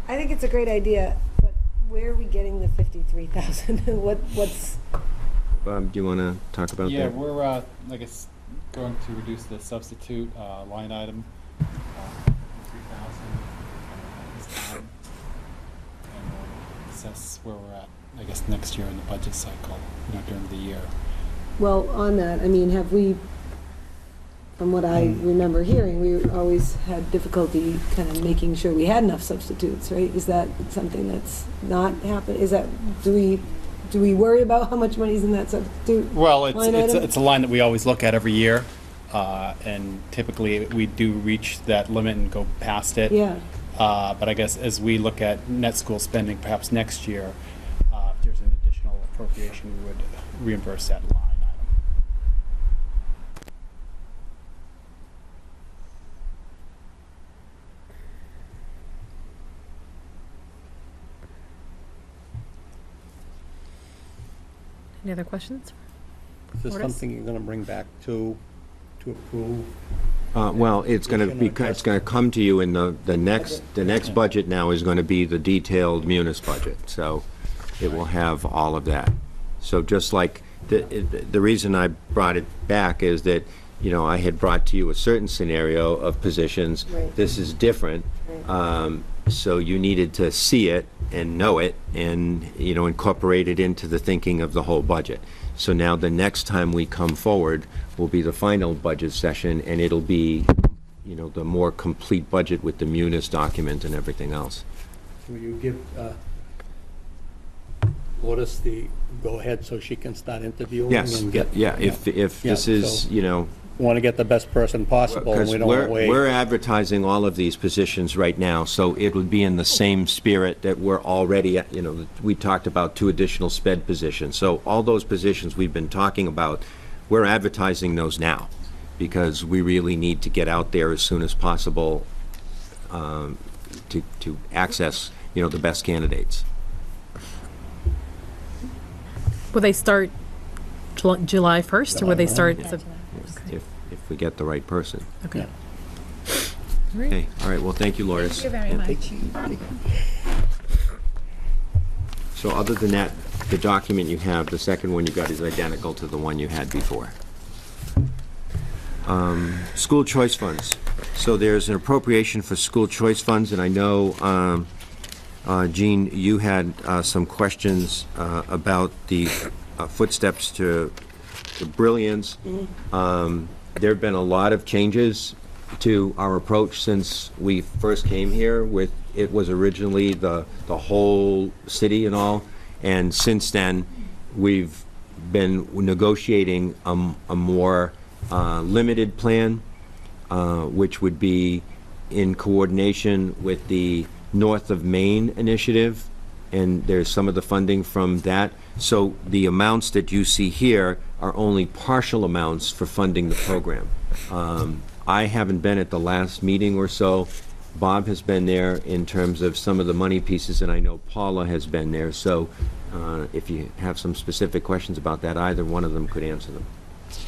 think it's a great idea, but where are we getting the 53,000? What's? Do you want to talk about that? Yeah, we're, I guess, going to reduce the substitute line item, 3,000. Assess where we're at, I guess, next year in the budget cycle, you know, during the year. Well, on that, I mean, have we, from what I remember hearing, we always had difficulty kind of making sure we had enough substitutes, right? Is that something that's not happening? Is that, do we worry about how much money's in that substitute? Well, it's a line that we always look at every year, and typically we do reach that limit and go past it. Yeah. But I guess as we look at net school spending, perhaps next year, if there's an additional appropriation, we would reimburse that line Any other questions? Is this Mortis? something you're going to bring back to approve? Well, it's going to come to you in the next budget now is going to be the detailed munis budget. So it will have all of that. So just like the reason I brought it back is that, you know, I had brought to you a certain scenario of positions. Right. This is different. So you needed to see it and know it and, you know, incorporate it into the thinking of the whole budget. So now the next time we come forward will be the final budget session, and it'll be, you know, the more complete budget with the munis document and everything else. Will you give Lourdes the go-ahead so she can start interviewing? Yes, and get? if this is, so you know... We want to get the best person possible, and Because we don't want to wait. we're advertising all of these positions right now, so it would be in the same spirit that we're already, you know, we talked about 2 additional sped positions. So all those positions we've been talking about, we're advertising those now, because we really need to get out there as soon as possible to access, you know, the best candidates. Will they start July 1st, or will they start? If we get the right person. Okay. Okay, all right, well, thank you, Lourdes. Thank you very much. So other than that, the document you have, the second one you got is identical to the one you had before. School choice funds. So there's an appropriation for school choice funds, and I know, Jean, you had some questions about the footsteps to brilliance. There have been a lot of changes to our approach since we first came here. With it was originally the whole city and all, and since then we've been negotiating a more limited plan, which would be in coordination with the North of Maine initiative, and there's some of the funding from that. So the amounts that you see here are only partial amounts for funding the program. I haven't been at the last meeting or so. Bob has been there in terms of some of the money pieces, and I know Paula has been there. So if you have some specific questions about that, either one of them could answer them.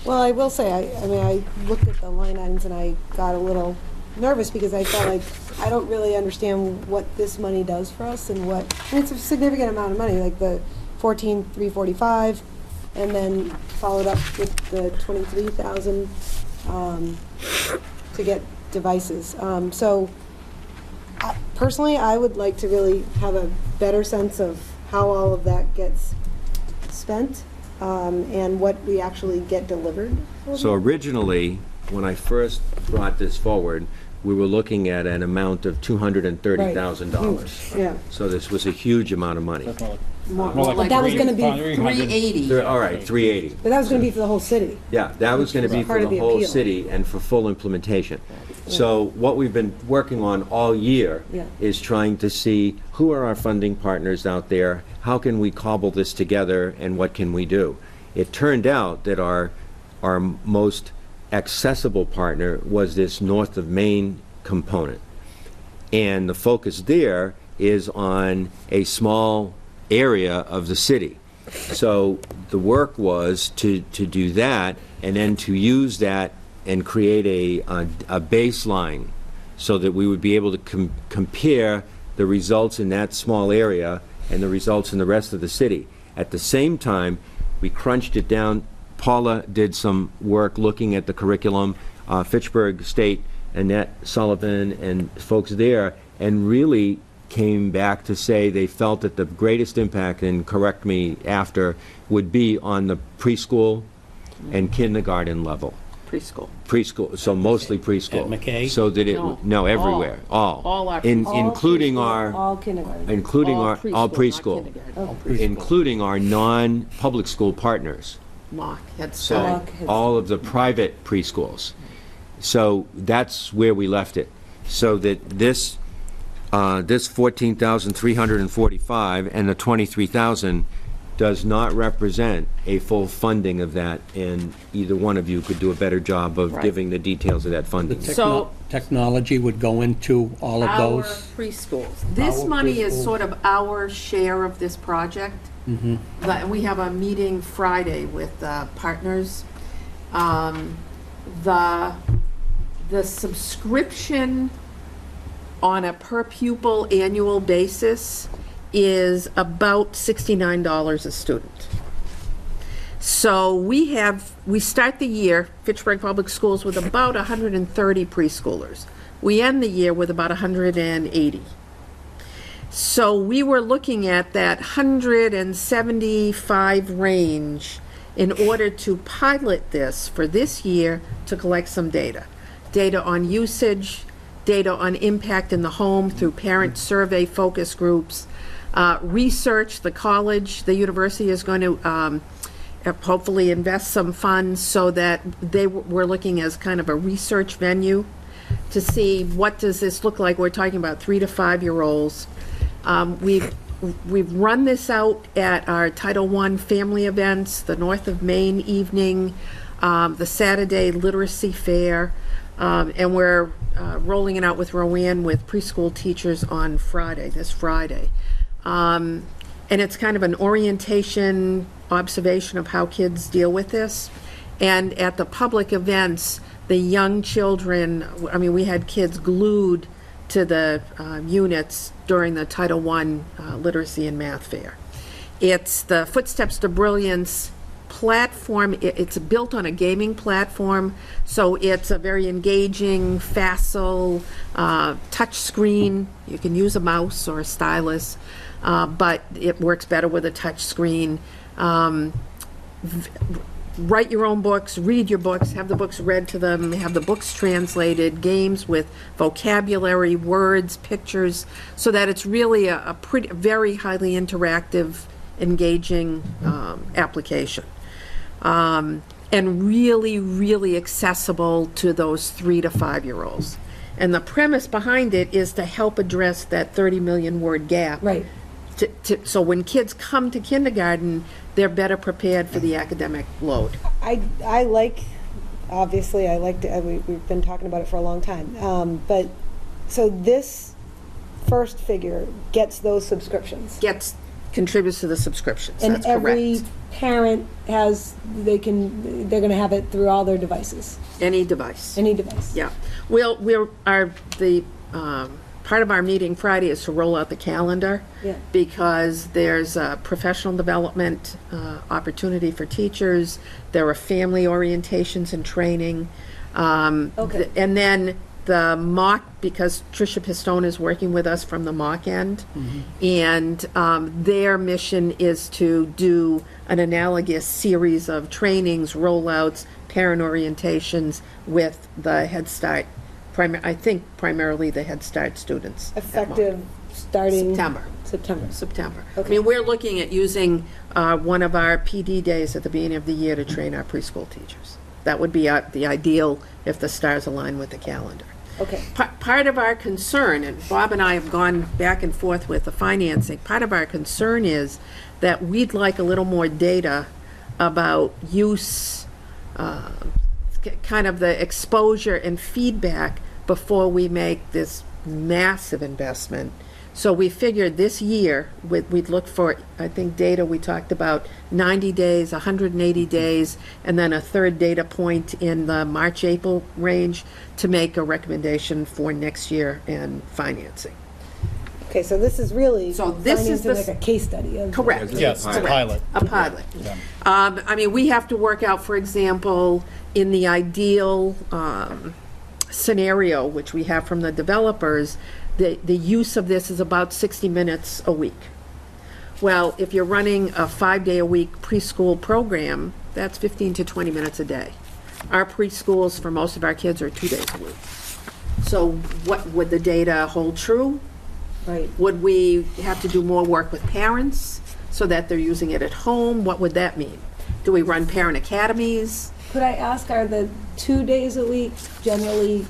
Well, I will say, I mean, I looked at the line items and I got a little nervous because I felt like I don't really understand what this money does for us and what, and it's a significant amount of money, like the 14,345, and then followed up with the 23,000 to get devices. So personally, I would like to really have a better sense of how all of that gets spent and what we actually get delivered. So originally, when I first brought this forward, we were looking at an amount of $230,000. Yeah. So this was a huge amount of money. More like that was going to be 380. All right, 380. But that was going to be for the whole city. Yeah, that was going to be for Part of the the whole appeal. city and for full implementation. So what we've been working on all year is trying to see who are our funding partners out there, how can we cobble this together, and what can we do. It turned out that our most accessible partner was this North of Maine component. And the focus there is on a small area of the city. So the work was to do that and then to use that and create a baseline so that we would be able to compare the results in that small area and the results in the rest of the city. At the same time, we crunched it down. Paula did some work looking at the curriculum, Fitchburg State, Annette Sullivan and folks there, and really came back to say they felt that the greatest impact, and correct me after, would be on the preschool and kindergarten level. Preschool, so mostly preschool. At McKay? So that it, no, everywhere, all. Including our, all kindergarten. including All our, all preschool, preschool, not kindergarten. including our non-public school partners. Mock, Head So Start. all of the private preschools. So that's where we left it. So that this 14,345 and the 23,000 does not represent a full funding of that, and either one of you could do a better job of Right. giving the details of that funding. So technology would go into all of Our those? preschools. This Our money is preschools. sort of our share of this project. Mhm. We have a meeting Friday with partners. The subscription on a per pupil annual basis is about $69 a student. So we start the year, Fitchburg Public Schools, with about 130 preschoolers. We end the year with about 180. So we were looking at that 175 range in order to pilot this for this year to collect some data. Data on usage, data on impact in the home through parent survey focus groups, research. The university is going to hopefully invest some funds so that we're looking as kind of a research venue to see what does this look like. We're talking about 3 to 5 year olds. We've run this out at our Title I family events, the North of Maine evening, the Saturday literacy fair, and we're rolling it out with Rowan with preschool teachers on this Friday. And it's kind of an orientation, observation of how kids deal with this. And at the public events, the young children, we had kids glued to the units during the Title I literacy and math fair. It's the Footsteps to Brilliance platform. It's built on a gaming platform, so it's a very engaging, facile touch screen. You can use a mouse or a stylus, but it works better with a touch screen. Write your own books, read your books, have the books read to them, have the books translated, games with vocabulary, words, pictures, so that it's really a very highly interactive, engaging application. And really, really accessible to those 3 to 5 year olds. And the premise behind it is to help address that 30 million word gap. Right. So when kids come to kindergarten, they're better prepared for the academic load. I like, obviously, we've been talking about it for a long time. But, so this first figure gets those subscriptions. Contributes to the subscriptions, and that's correct. Every parent they're going to have it through all their devices. Any device. Any device. Yeah. Part of our meeting Friday is to roll out the calendar, because there's a professional development opportunity for teachers. There are family orientations and training. And then the mock, because Tricia Pistone is working with us from the mock end, and their mission is to do an analogous series of trainings, rollouts, parent orientations with the Head Start, I think primarily the Head Start students. Effective starting September. Okay. We're looking at using one of our PD days at the beginning of the year to train our preschool teachers. That would be the ideal if the stars align with the calendar. Okay. Part of our concern, and Bob and I have gone back and forth with the financing, part of our concern is that we'd like a little more data about use, kind of the exposure and feedback before we make this massive investment. So we figured this year we'd look for, I think, data we talked about 90 days, 180 days, and then a third data point in the March-April range to make a recommendation for next year and financing. Okay, so this is really financing like a case study. Correct. Yes, it's a pilot. A pilot. Yeah. We have to work out, for example, in the ideal scenario, which we have from the developers, the use of this is about 60 minutes a week. Well, if you're running a 5-day-a-week preschool program, that's 15 to 20 minutes a day. Our preschools for most of our kids are 2 days a week. So what would the data hold true? Right. Would we have to do more work with parents so that they're using it at home? What would that mean? Do we run parent academies? Could I ask, are the 2 days a week generally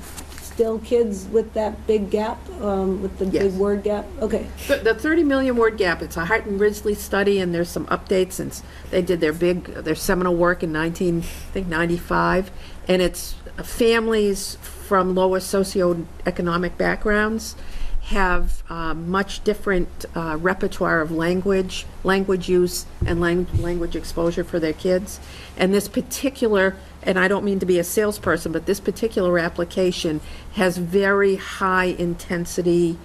still kids with that big gap, with the big word gap? Okay. The 30 million word gap, it's a Hart and Risley study, and there's some updates since they did their seminal work in 1995, and it's families from lower socioeconomic backgrounds have much different repertoire of language use, and language exposure for their kids. And this particular, and I don't mean to be a salesperson, but this particular application has very high intensity,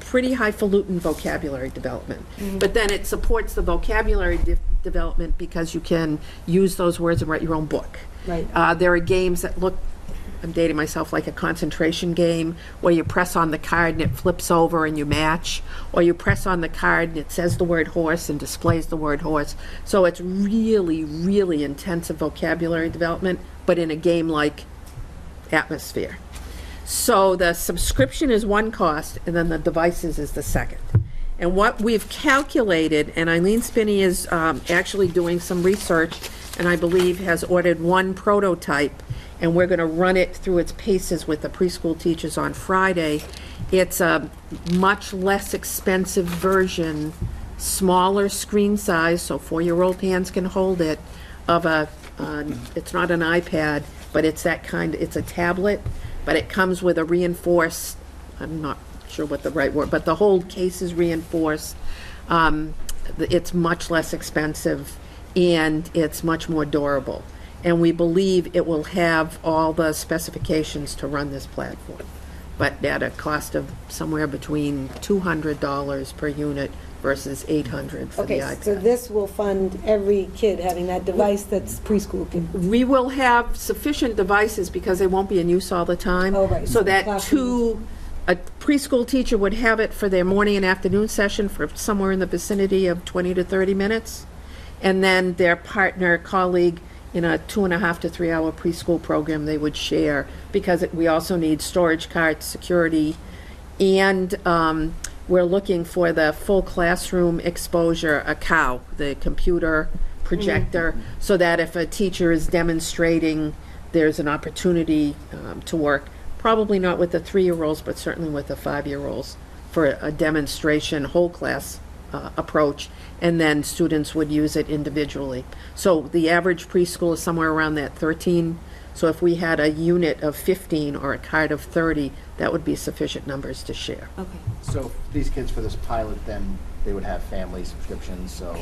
pretty highfalutin vocabulary development. But then it supports the vocabulary development because you can use those words and write your own book. Right. There are games that look, I'm dating myself, like a concentration game where you press on the card and it flips over and you match, or you press on the card and it says the word horse and displays the word horse. So it's really, really intensive vocabulary development, but in a game-like atmosphere. So the subscription is one cost, and then the devices is the second. And what we've calculated, and Eileen Spinney is actually doing some research, and I believe has ordered one prototype, and we're going to run it through its paces with the preschool teachers on Friday. It's a much less expensive version, smaller screen size, so 4-year-old hands can hold it, of it's not an iPad, but it's that kind, it's a tablet, but it comes with a reinforced, I'm not sure what the right word, but the whole case is reinforced. It's much less expensive, and it's much more durable. And we believe it will have all the specifications to run this platform, but at a cost of somewhere between $200 per unit versus $800 for the iPad. So this will fund every kid having that device that's preschool kid. We will have sufficient devices because they won't be in use all the time. Oh, right. So that Classrooms. a preschool teacher would have it for their morning and afternoon session for somewhere in the vicinity of 20 to 30 minutes. And then their partner, colleague, in a 2.5 to 3 hour preschool program they would share, because we also need storage cards, security, and we're looking for the full classroom exposure, a COW, the computer projector, so that if a teacher is demonstrating, there's an opportunity to work, probably not with the 3-year-olds, but certainly with the 5-year-olds, for a demonstration, whole class approach, and then students would use it individually. So the average preschool is somewhere around that 13. So if we had a unit of 15 or a card of 30, that would be sufficient numbers to share. Okay. So these kids for this pilot, then they would have family subscriptions, so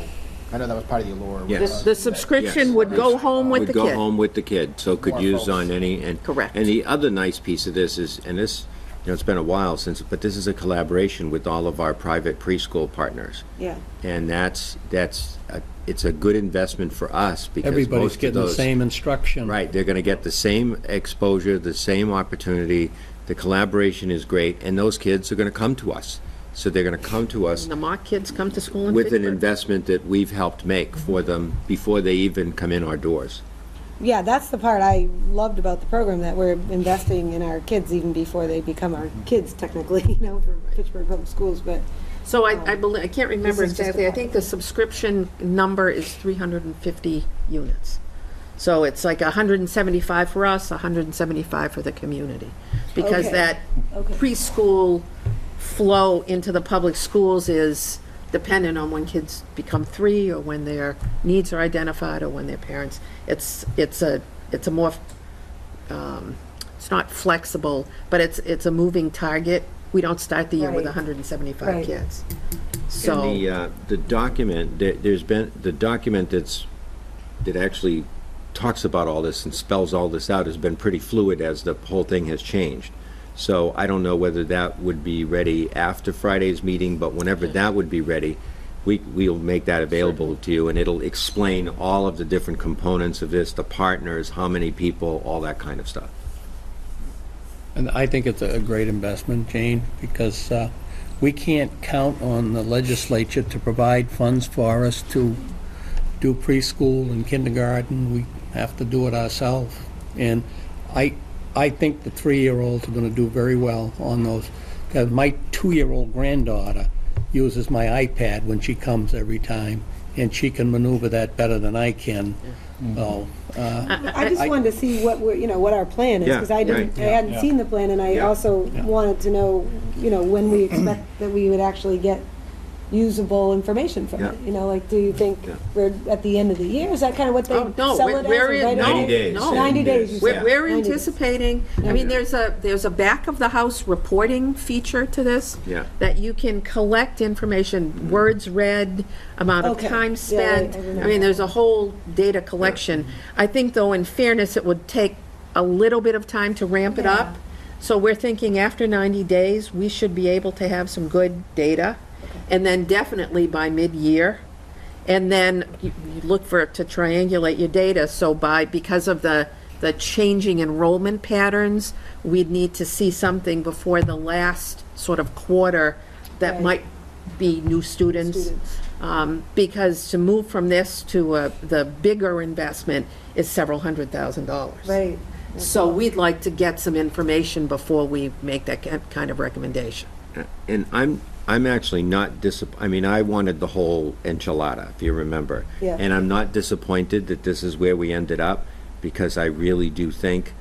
I know that was part of the allure. Yes. The subscription would go home with the Would go kid. home with the kid, so could More use folks. on any, and. Correct. And the other nice piece of this is, and this, it's been a while since, but this is a collaboration with all of our private preschool partners. Yeah. And it's a good investment for us because Everybody's most of getting the those. same instruction. Right, they're gonna get the same exposure, the same opportunity, the collaboration is great, and those kids are gonna come to us. So they're gonna come to us The mock kids come to school in with an Fitchburg. investment that we've helped make for them before they even come in our doors. Yeah, that's the part I loved about the program, that we're investing in our kids even before they become our kids, technically, for Pittsburgh Public Schools, but. So I believe, I can't remember This is just exactly, a I think the subscription number is 350 units. So it's like 175 for us, 175 for the community. Because Okay. that Okay. preschool flow into the public schools is dependent on when kids become 3 or when their needs are identified or when their parents, it's a more, it's not flexible, but it's a moving target. We don't start the year with Right. 175 Right. kids. So. And the document, there's been, the document that actually talks about all this and spells all this out has been pretty fluid as the whole thing has changed. So I don't know whether that would be ready after Friday's meeting, but whenever that would be ready, we'll make that available to you, and it'll explain all of the different components of this, the partners, how many people, all that kind of stuff. And I think it's a great investment, Jane, because we can't count on the legislature to provide funds for us to do preschool and kindergarten. We have to do it ourselves. And I think the 3-year-olds are going to do very well on those. Because my 2-year-old granddaughter uses my iPad when she comes every time. and she can maneuver that better than I can. So, I just wanted to see what we're, what our plan is, Yeah, because I right. hadn't Yeah. seen the plan, and I Yeah. also Yeah. wanted to know, when we expect that we would actually get usable information from Yeah. it. Like, do you think Yeah. we're at the end of the year? Is that kind of what they Oh, no, sell we're- it as? we're or in- right 90 away? days. No. 90 days. you We're, said. we're 90 days. anticipating, I mean, there's a back of the house reporting feature to this. Yeah. That you can collect information, words read, amount of Okay. time Yeah, spent. I remember I mean, that. there's a whole data collection. I think, though, in fairness, it would take a little bit of time to ramp it up. So we're thinking after 90 days, we should be able to have some good data. And then definitely by mid-year. And then you look to triangulate your data. So because of the changing enrollment patterns, we'd need to see something before the last sort of quarter that Right. might be new students. Because to move from this to the bigger investment is several $100,000. Right. So we'd like to get some information before we make that kind of recommendation. And I'm actually not I mean, I wanted the whole enchilada, if you remember. Yeah. And I'm not disappointed that this is where we ended up, because I really do think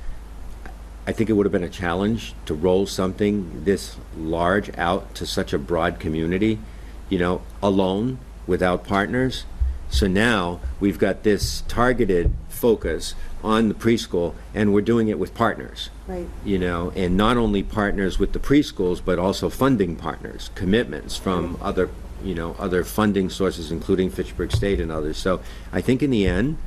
it would have been a challenge to roll something this large out to such a broad community, alone, without partners. So now we've got this targeted focus on the preschool, and we're doing it with partners. Right. And not only partners with the preschools, but also funding partners, commitments from other funding sources, including Fitchburg State and others. So I think in the end,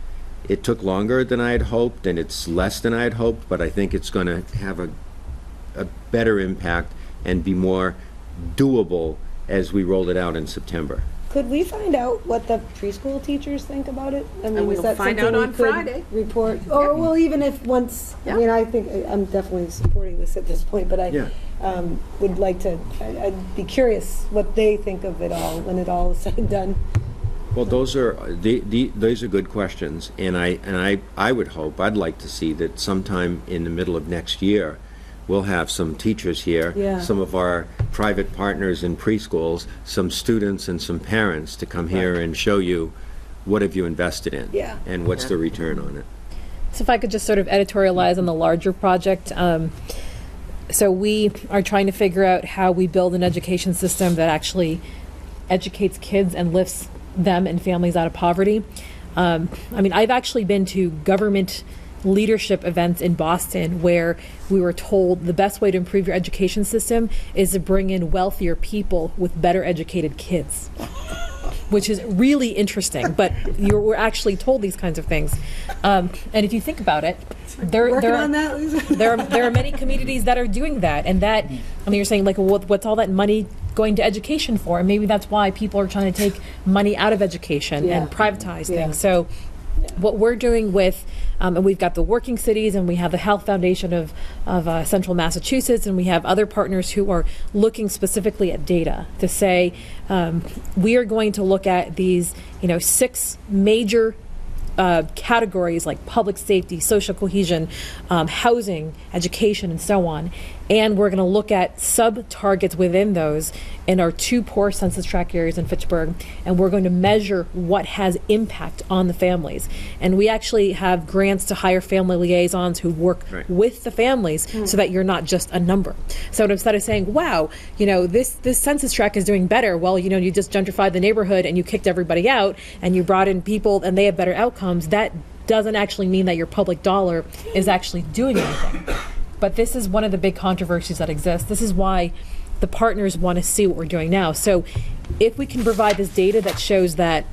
it took longer than I had hoped, and it's less than I had hoped, but I think it's going to have a better impact and be more doable as we roll it out in September. Could we find out what the preschool teachers think about it? I mean, we'll is that find something out we on could Friday. report? Or, well, even if once, I mean, I think I'm definitely supporting this at this point, but I Yeah. would like to, I'd be curious what they think of it all when it all is said and done. Well, those are those are good questions, and I would hope, I'd like to see that sometime in the middle of next year, we'll have some teachers here, Yeah. some of our private partners in preschools, some students and some parents to come here and show you what have you invested in, Yeah. and what's the return on it. So if I could just sort of editorialize on the larger project. So we are trying to figure out how we build an education system that actually educates kids and lifts them and families out of poverty. I mean, I've actually been to government leadership events in Boston where we were told the best way to improve your education system is to bring in wealthier people with better educated kids, which is really interesting. But we're actually told these kinds of things. And if you think about it, there are many communities that are doing that. And that, I mean, you're saying, like, what's all that money going to education for? And maybe that's why people are trying to take money out of education and privatize things. So what we're doing with, and we've got the Working Cities, and we have the Health Foundation of Central Massachusetts, and we have other partners who are looking specifically at data to say, we are going to look at these, 6 major categories like public safety, social cohesion, housing, education, and so on. And we're going to look at sub-targets within those in our 2 poor census tract areas in Fitchburg, and we're going to measure what has impact on the families. And we actually have grants to hire family liaisons who work with the families so that you're not just a number. So instead of saying, wow, this census tract is doing better, well, you just gentrified the neighborhood and you kicked everybody out and you brought in people and they have better outcomes, that doesn't actually mean that your public dollar is actually doing anything. But this is one of the big controversies that exist. This is why the partners want to see what we're doing now. So if we can provide this data that shows that,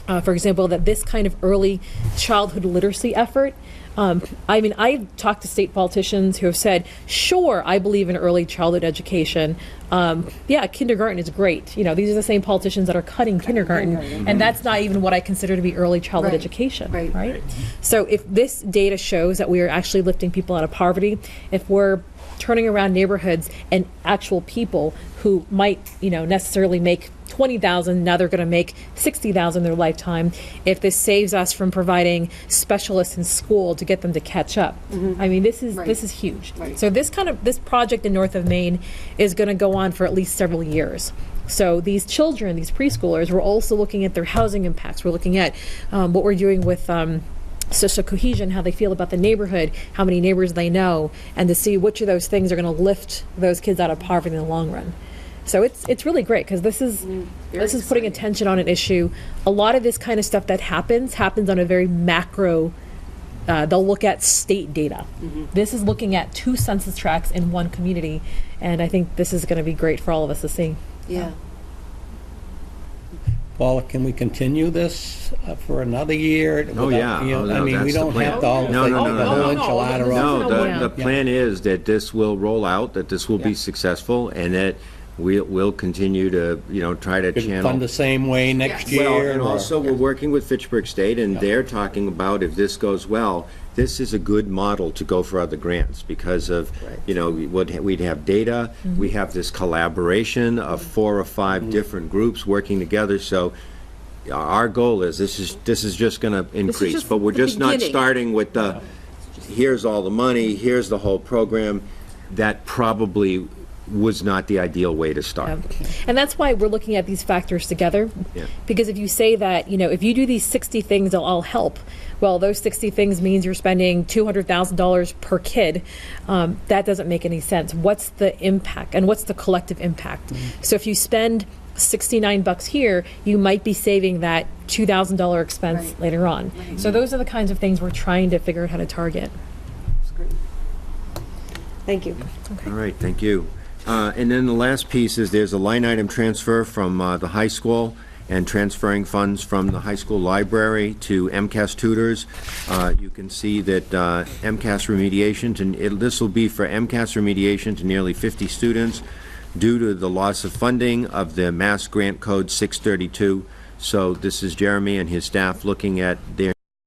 for example, that this kind of early childhood literacy effort, I mean, I've talked to state politicians who have said, sure, I believe in early childhood education. Yeah, kindergarten is great. These are the same politicians that are cutting kindergarten, and that's not even what I consider to be early childhood education, right? So if this data shows that we are actually lifting people out of poverty, if we're turning around neighborhoods and actual people who might, necessarily make $20,000, now they're going to make $60,000 in their lifetime. If this saves us from providing specialists in school to get them to catch up, I mean, this is huge. So this project in North of Maine is going to go on for at least several years. So these children, these preschoolers, we're also looking at their housing impacts. We're looking at what we're doing with social cohesion, how they feel about the neighborhood, how many neighbors they know, and to see which of those things are going to lift those kids out of poverty in the long run. So it's really great because this is putting attention on an issue. A lot of this kind of stuff that happens on a very macro. They'll look at state data. This is looking at 2 census tracts in one community, and I think this is going to be great for all of us to see. Yeah. Paula, can we continue this for another year? Oh, yeah. I mean, we don't have to all take the whole enchilada off. No, the plan is that this will roll out, that this will be successful, and that we'll continue to, try to channel. Fund the same way next year. Well, and also we're working with Fitchburg State, and they're talking about if this goes well, this is a good model to go for other grants because of, we'd have data, we have this collaboration of 4 or 5 different groups working together. So our goal is this is just going to increase, but we're just not starting with the here's all the money, here's the whole program. That probably was not the ideal way to start. And that's why we're looking at these factors together. Because if you say that, if you do these 60 things, they'll all help. Well, those 60 things means you're spending $200,000 per kid. That doesn't make any sense. What's the impact and what's the collective impact? So if you spend $69 here, you might be saving that $2,000 expense later on. So those are the kinds of things we're trying to figure out how to target. That's great. Thank you. All right, thank you. And then the last piece is there's a line item transfer from the high school and transferring funds from the high school library to MCAS tutors. You can see that MCAS remediation, this will be for MCAS remediation to nearly 50 students due to the loss of funding of the Mass Grant Code 632. So this is Jeremy and his staff looking at their